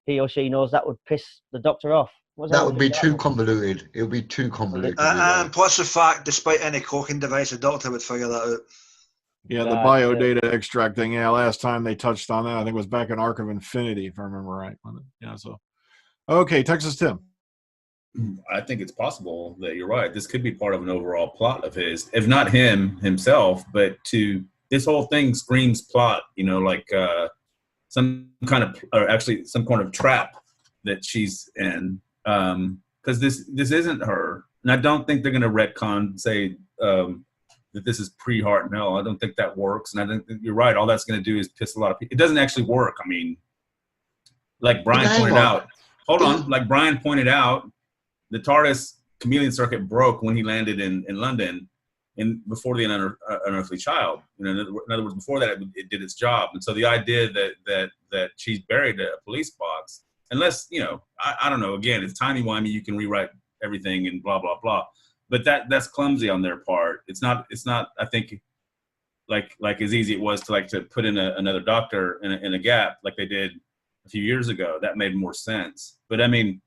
he or she knows that would piss the Doctor off. That would be too convoluted. It would be too convoluted. And plus the fact, despite any cloaking device, the Doctor would figure that out. Yeah, the biodata extract thing. Yeah, last time they touched on that, I think it was back in Arc of Infinity, if I remember right. Yeah, so. Okay, Texas Tim. I think it's possible that you're right. This could be part of an overall plot of his, if not himself, but this whole thing screams plot, like some kind of trap that she's in. Because this isn't her. And I don't think they're going to retcon, say, that this is pre-Hartnell. I don't think that works. And I think you're right. All that's going to do is piss a lot of people. It doesn't actually work. I mean, like Brian pointed out. Hold on. Like Brian pointed out, the TARDIS chameleon circuit broke when he landed in London before the Unearthly Child. In other words, before that, it did its job. And so the idea that she's buried a police box, unless, I don't know, again, it's timey-wimey, you can rewrite everything and blah, blah, blah. But that's clumsy on their part. It's not, I think, like as easy it was to put in another Doctor in a gap like they did a few years ago. That made more sense. But I mean,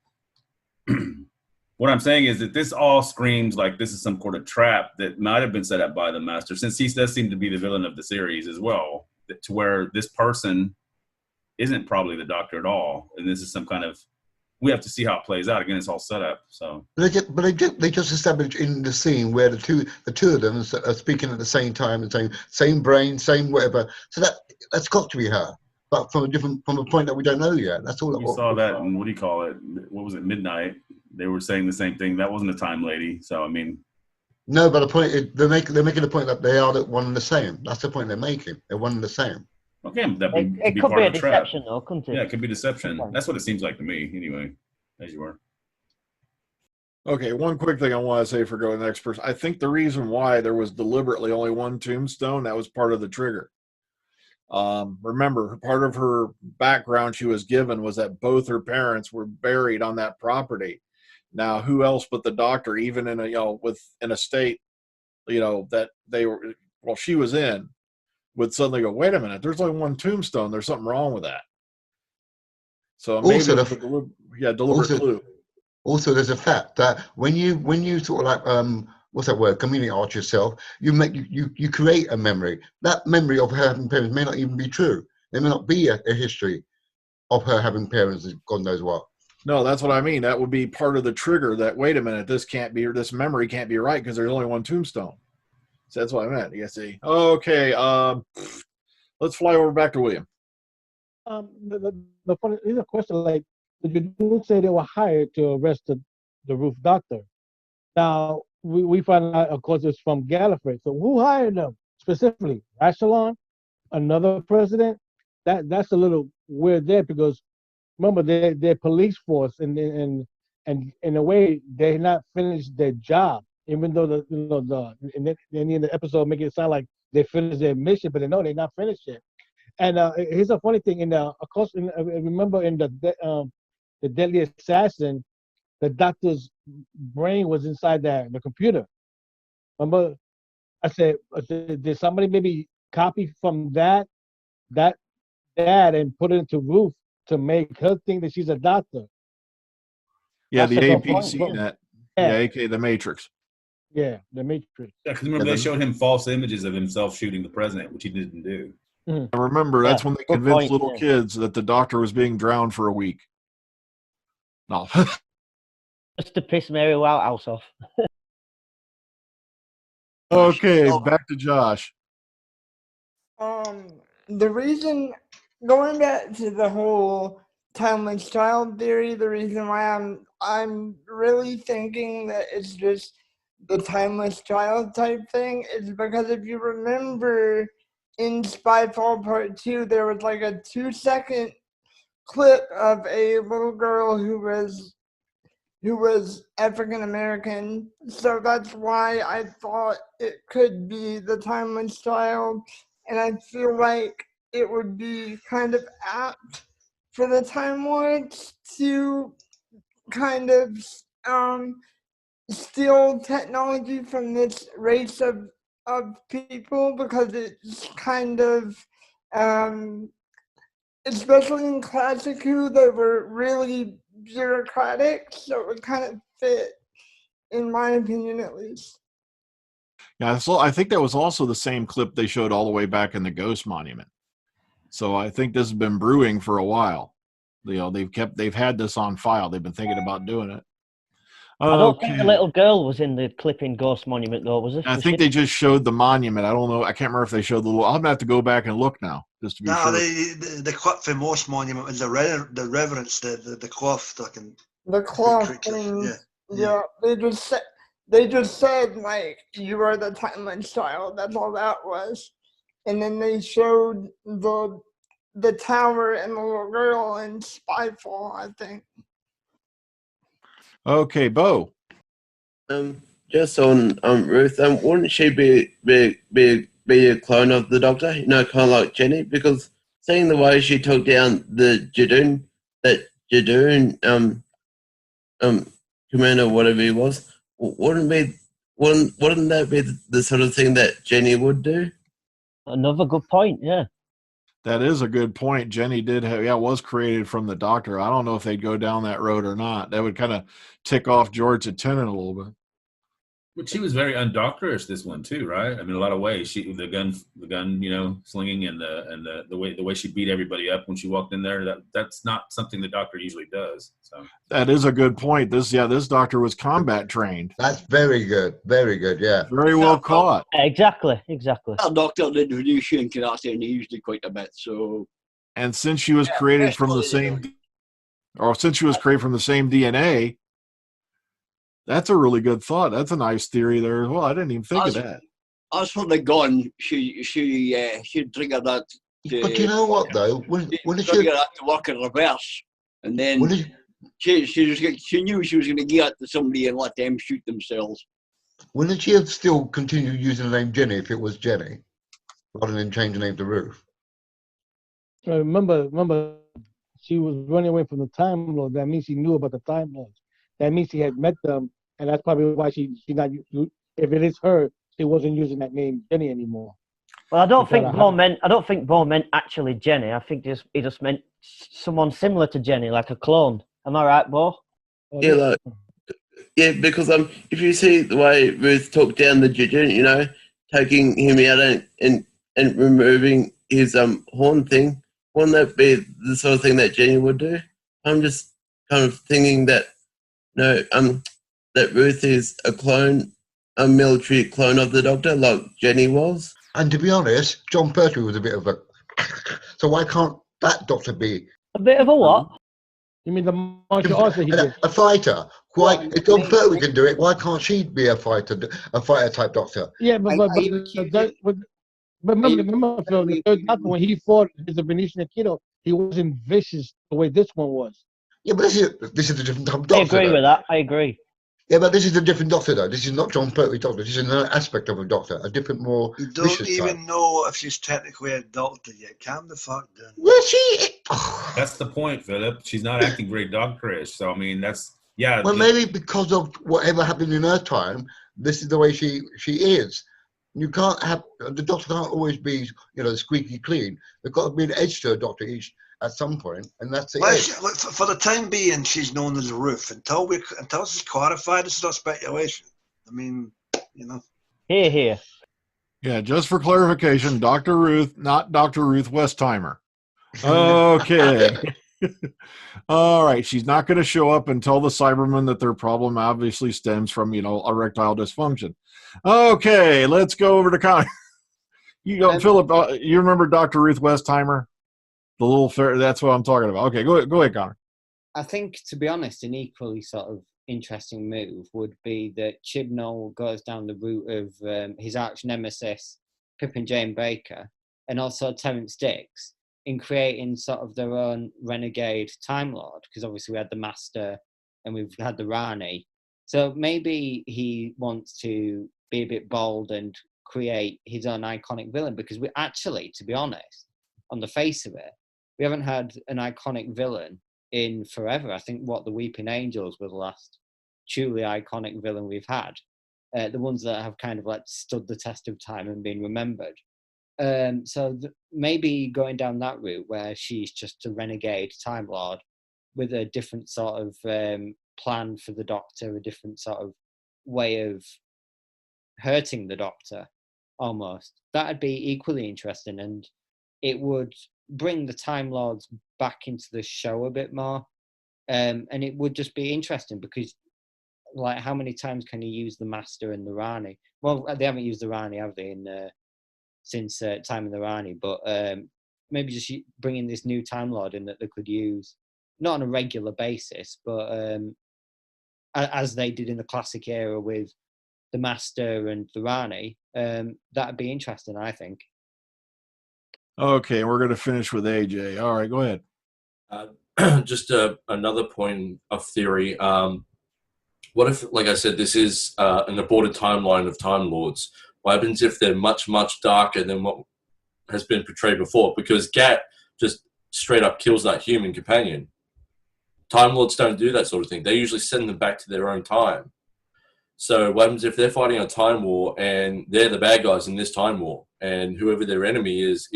what I'm saying is that this all screams like this is some sort of trap that might have been set up by the Master, since he does seem to be the villain of the series as well, to where this person isn't probably the Doctor at all. And this is some kind of, we have to see how it plays out. Again, it's all set up. So, they just established in the scene where the two of them are speaking at the same time and saying same brain, same whatever. So that's got to be her, but from a point that we don't know yet. That's all. We saw that, and what do you call it? What was it? Midnight. They were saying the same thing. That wasn't a time lady. So I mean, no, but the point is, they're making the point that they are one and the same. That's the point they're making. They're one and the same. Okay, that it be could part be a of the trap. deception, though, couldn't it? Yeah, it could be deception. That's what it seems like to me, anyway. As you were. Okay, one quick thing I want to say for going to the next person. I think the reason why there was deliberately only one tombstone, that was part of the trigger. Remember, part of her background she was given was that both her parents were buried on that property. Now, who else but the Doctor, even in a state, that they were, she was in, would suddenly go, wait a minute, there's only one tombstone. There's something wrong with that. So maybe Also, deliberate clue. Also, there's a fact that when you sort of like what's that word? Community art yourself. You create a memory. That memory of her having parents may not even be true. There may not be a history of her having parents. God knows what. No, that's what I mean. That would be part of the trigger. That wait a minute, this memory can't be right because there's only one tombstone. So that's what I meant. You see. Okay. Let's fly over back to William. The funny is a question like, did you say they were hired to arrest the Ruth Doctor? Now we find out, of course, it's from Gallifrey. So who hired them specifically? Rassilon, another president? That's a little weird there, because remember they're police force, and in a way they're not finished their job, even though in the episode make it sound like they finished their mission, but no, they're not finished yet. And here's a funny thing. Of course, remember in the Deadly Assassin, the Doctor's brain was inside the computer. Remember, I said, did somebody maybe copy from that and put it into Ruth to make her think that she's a doctor? Yeah, That's the a good APC point. net. Yeah. Yeah, aka the Matrix. Yeah, the Matrix. Yeah, because remember they showed him false images of himself shooting the president, which he didn't do. And remember, that's when they convinced little kids that the Doctor was being drowned for a week. No. Just to piss Mary Whitehouse off. Okay, back to Josh. The reason, going back to the whole timeless child theory. The reason why I'm really thinking that it's just the timeless child type thing is because if you remember in Spyfall Part 2, there was like a 2-second clip of a little girl who was African American. So that's why I thought it could be the timeless child. And I feel like it would be kind of apt for the Time Lords to kind of steal technology from this race of people, because it's kind of especially in Classic Who, they were really bureaucratic, so it would kind of fit, in my opinion at least. Yeah, so I think that was also the same clip they showed all the way back in the Ghost Monument. So I think this has been brewing for a while. You know, they've had this on file. They've been thinking about doing it. I don't think the little girl was in the clip in Ghost Monument, though, was it? I think they just showed the monument. I don't know. I can't remember if they showed the little. I'm gonna have to go back and look now just to be sure. The clip from Moss Monument was the reverence, the cloth looking. The cloth thing. Yeah, they just said like, you are the timeless child. That's all that was. And then they showed the tower and the little girl in Spyfall, I think. Okay, Bo. Just on Ruth, wouldn't she be a clone of the Doctor? You know, kind of like Jenny, because seeing the way she took down the Judoon, commander, whatever he was, wouldn't that be the sort of thing that Jenny would do? Another good point, yeah. That is a good point. Jenny was created from the Doctor. I don't know if they'd go down that road or not. That would kind of tick off George's attendant a little bit. But she was very undoctorish, this one too, right? I mean, a lot of ways. The gun, you know, slinging, and the way she beat everybody up when she walked in there. That's not something the Doctor usually does. So that is a good point. This Doctor was combat trained. That's very good. Very good. Yeah. Very well caught. Exactly. Our Doctor did Ryushu and karate, and he used it quite a bit. So, and since she was created from the same, DNA. That's a really good thought. That's a nice theory there as well. I didn't even think of that. As for the gun, she triggered that. But you know what though? When trigger that to work in reverse, and then she knew she was going to get it to somebody and let them shoot themselves. Wouldn't she have still continued using the name Jenny if it was Jenny, rather than change the name to Ruth? Remember, she was running away from the Time Lord. That means she knew about the Time Lords. That means she had met them, and that's probably why she not. If it is her, she wasn't using that name Jenny anymore. Well, I don't think Bo meant actually Jenny. I think he just meant someone similar to Jenny, like a clone. Am I right, Bo? Yeah, because if you see the way Ruth took down the Judoon, you know, taking him out and removing his horn thing, wouldn't that be the sort of thing that Jenny would do? I'm just kind of thinking that. No, that Ruth is a military clone of the Doctor, like Jenny was. And to be honest, John Pertwee was a bit of a. So why can't that Doctor be a bit of a what? You mean the martial arts that he did? A fighter? Why? If John Pertwee can do it, why can't she be a fighter type Doctor? Yeah, but remember, Phil, the third Doctor, when he fought as a Venetian Aikido, he wasn't vicious the way this one was. Yeah, but this is a different Doctor. I agree with that. I agree. Yeah, but this is a different Doctor, though. This is not John Pertwee's Doctor. This is another aspect of a Doctor, a different, more You don't vicious even type. know if she's technically a doctor yet. Calm the fuck down. Well, she. That's the point, Philip. She's not acting very doctorish. So I mean, that's yeah. Well, maybe because of whatever happened in her time, this is the way she is. You can't have the Doctor can't always be squeaky clean. There's got to be an edge to a Doctor at some point, and that's it. Look, for the time being, she's known as Ruth until she's clarified. This is not speculation. I mean, Here. Yeah, just for clarification, Dr. Ruth, not Dr. Ruth Westheimer. Okay. All right. She's not going to show up and tell the Cybermen that their problem obviously stems from, erectile dysfunction. Okay, let's go over to Philip, you remember Dr. Ruth Westheimer? The little fair. That's what I'm talking about. Okay, go ahead, Connor. I think, to be honest, an equally sort of interesting move would be that Chibnall goes down the route of his arch nemesis, Pippin Jane Baker, and also Terrence Dix, in creating sort of their own renegade Time Lord, because obviously we had the Master and we've had the Rani. So maybe he wants to be a bit bold and create his own iconic villain, because we actually, to be honest, on the face of it, we haven't had an iconic villain in forever. I think the Weeping Angels were the last truly iconic villain we've had. The ones that have kind of like stood the test of time and been remembered. So maybe going down that route where she's just a renegade Time Lord with a different sort of plan for the Doctor, a different sort of way of hurting the Doctor, almost. That'd be equally interesting, and it would bring the Time Lords back into the show a bit more. And it would just be interesting because, like, how many times can you use the Master and the Rani? Well, they haven't used the Rani, have they, since Time of the Rani? But maybe just bringing this new Time Lord in that they could use, not on a regular basis, but as they did in the classic era with the Master and the Rani. That'd be interesting, I think. Okay, we're going to finish with AJ. All right, go ahead. Just another point of theory. What if, like I said, this is an aborted timeline of Time Lords? What happens if they're much, much darker than what has been portrayed before? Because Gat just straight up kills that human companion. Time Lords don't do that sort of thing. They usually send them back to their own time. So what happens if they're fighting a time war and they're the bad guys in this time war, and whoever their enemy is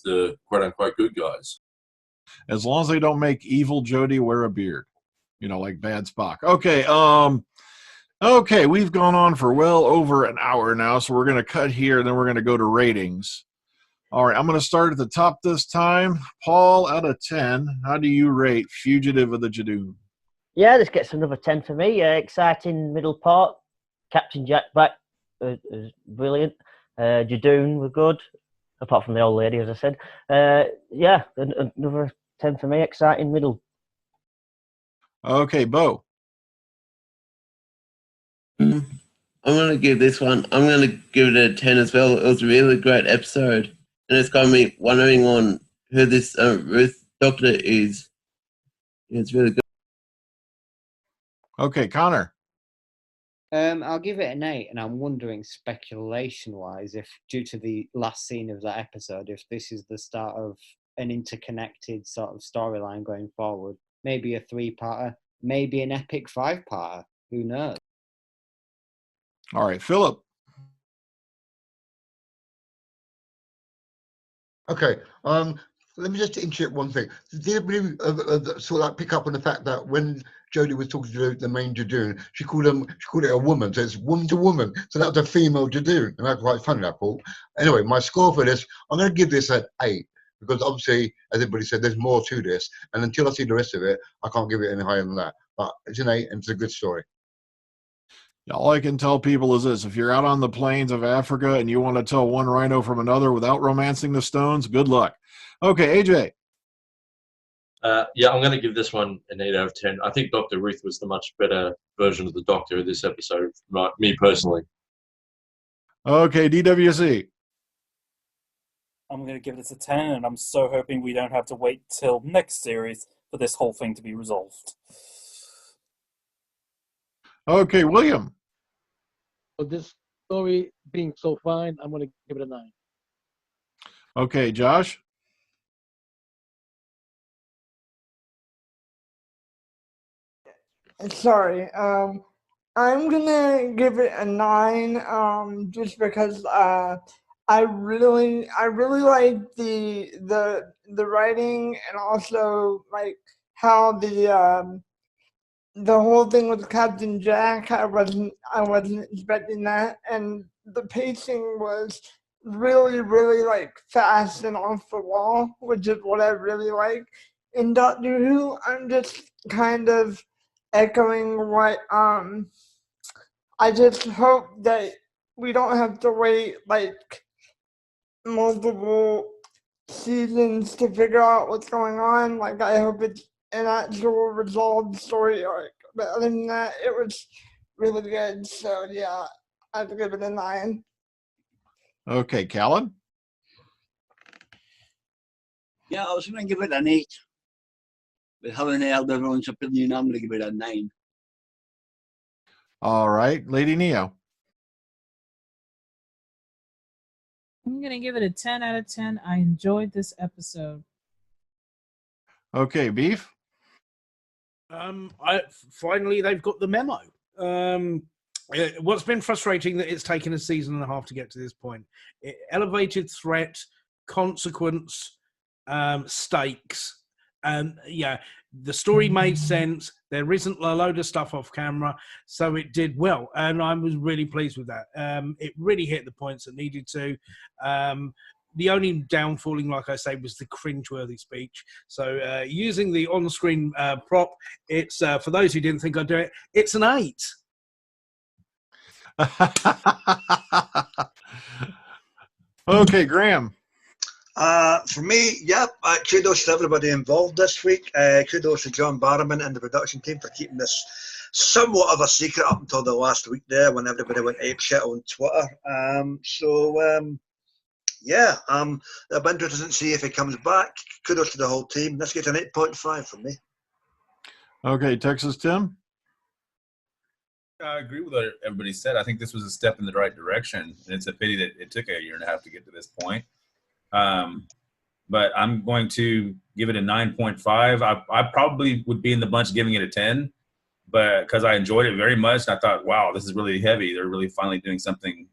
the quote-unquote good guys? As long as they don't make evil Jodie wear a beard, like bad Spock. Okay, we've gone on for well over an hour now, so we're going to cut here, and then we're going to go to ratings. All right, I'm going to start at the top this time. Paul, out of 10, how do you rate Fugitive of the Judoon? Yeah, this gets another 10 for me. Exciting middle part. Captain Jack back was brilliant. Judoon were good, apart from the old lady, as I said. Yeah, another 10 for me. Exciting middle. Okay, Bo. I'm going to give this one, I'm going to give it a 10 as well. It was a really great episode. And it's got me wondering on who this Ruth Doctor is. It's really good. Okay, Connor. I'll give it an 8, and I'm wondering, speculation-wise, if due to the last scene of that episode, if this is the start of an interconnected sort of storyline going forward. Maybe a 3-parter, maybe an epic 5-parter. Who knows? All right, Philip. Okay. Let me just interject one thing. Did everybody sort of like pick up on the fact that when Jodie was talking to the main Judoon, she called it a woman, so it's woman to woman. So that was a female Judoon, and that's quite funny, I thought. Anyway, my score for this, I'm going to give this an 8 because obviously, as everybody said, there's more to this, and until I see the rest of it, I can't give it any higher than that. But it's an 8, and it's a good story. All I can tell people is this: if you're out on the plains of Africa and you want to tell one rhino from another without romancing the stones, good luck. Okay, AJ. Yeah, I'm going to give this one an 8 out of 10. I think Dr. Ruth was the much better version of the Doctor of this episode, me personally. Okay, DWC. I'm going to give this a 10, and I'm so hoping we don't have to wait till next series for this whole thing to be resolved. Okay, William. So this story being so fine, I'm going to give it a 9. Okay, Josh. Sorry. I'm gonna give it a 9. Just because I really like the writing, and also like how the whole thing with Captain Jack. I wasn't expecting that, and the pacing was really like fast and off the wall, which is what I really like in Doctor Who. I'm just kind of echoing what I just hope that we don't have to wait like multiple seasons to figure out what's going on. Like, I hope it's an actual resolved story arc. But other than that, it was really good. So yeah, I'd give it a 9. Okay, Callan? Yeah, I was going to give it an 8. But having held everyone's opinion, I'm going to give it a 9. All right, Lady Neo. I'm gonna give it a 10 out of 10. I enjoyed this episode. Okay, Beef? Finally, they've got the memo. What's been frustrating that it's taken a season and a half to get to this point. Elevated threat, consequence, stakes, and yeah, the story made sense. There isn't a load of stuff off camera, so it did well, and I was really pleased with that. It really hit the points that needed to. The only downfalling, like I say, was the cringeworthy speech. So using the on-screen prop, it's for those who didn't think I'd do it, it's an 8. Okay, Graham. For me, yep, kudos to everybody involved this week. Kudos to John Barrowman and the production team for keeping this somewhat of a secret up until the last week there when everybody went apeshit on Twitter. Yeah, I'll be interested to see if he comes back. Kudos to the whole team. Let's get an 8.5 from me. Okay, Texas Tim? I agree with what everybody said. I think this was a step in the right direction, and it's a pity that it took a year and a half to get to this point. But I'm going to give it a 9.5. I probably would be in the bunch giving it a 10, but because I enjoyed it very much, I thought, wow, this is really heavy. They're really finally doing something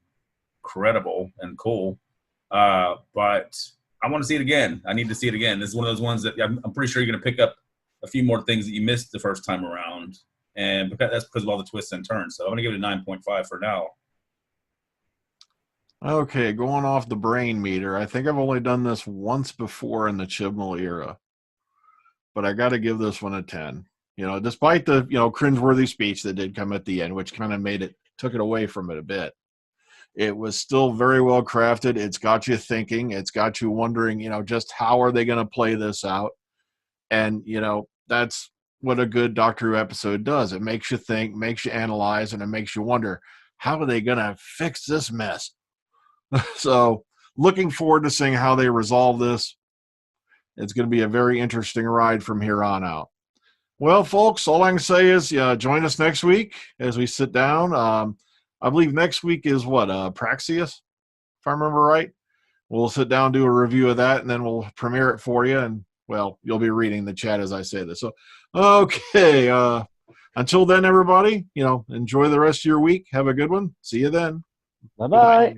credible and cool. But I want to see it again. I need to see it again. This is one of those ones that I'm pretty sure you're going to pick up a few more things that you missed the first time around. And that's because of all the twists and turns. So I'm going to give it a 9.5 for now. Okay, going off the brain meter. I think I've only done this once before in the Chibnall era. But I got to give this one a 10. You know, despite the, cringeworthy speech that did come at the end, which kind of took it away from it a bit. It was still very well crafted. It's got you thinking. It's got you wondering, just how are they going to play this out? And, that's what a good Doctor Who episode does. It makes you think, makes you analyze, and it makes you wonder, how are they going to fix this mess? So looking forward to seeing how they resolve this. It's going to be a very interesting ride from here on out. Well, folks, all I can say is join us next week as we sit down. I believe next week is what, Praxius, if I remember right. We'll sit down, do a review of that, and then we'll premiere it for you. And, well, you'll be reading the chat as I say this. So, okay. Until then, everybody, enjoy the rest of your week. Have a good one. See you then. Bye-bye.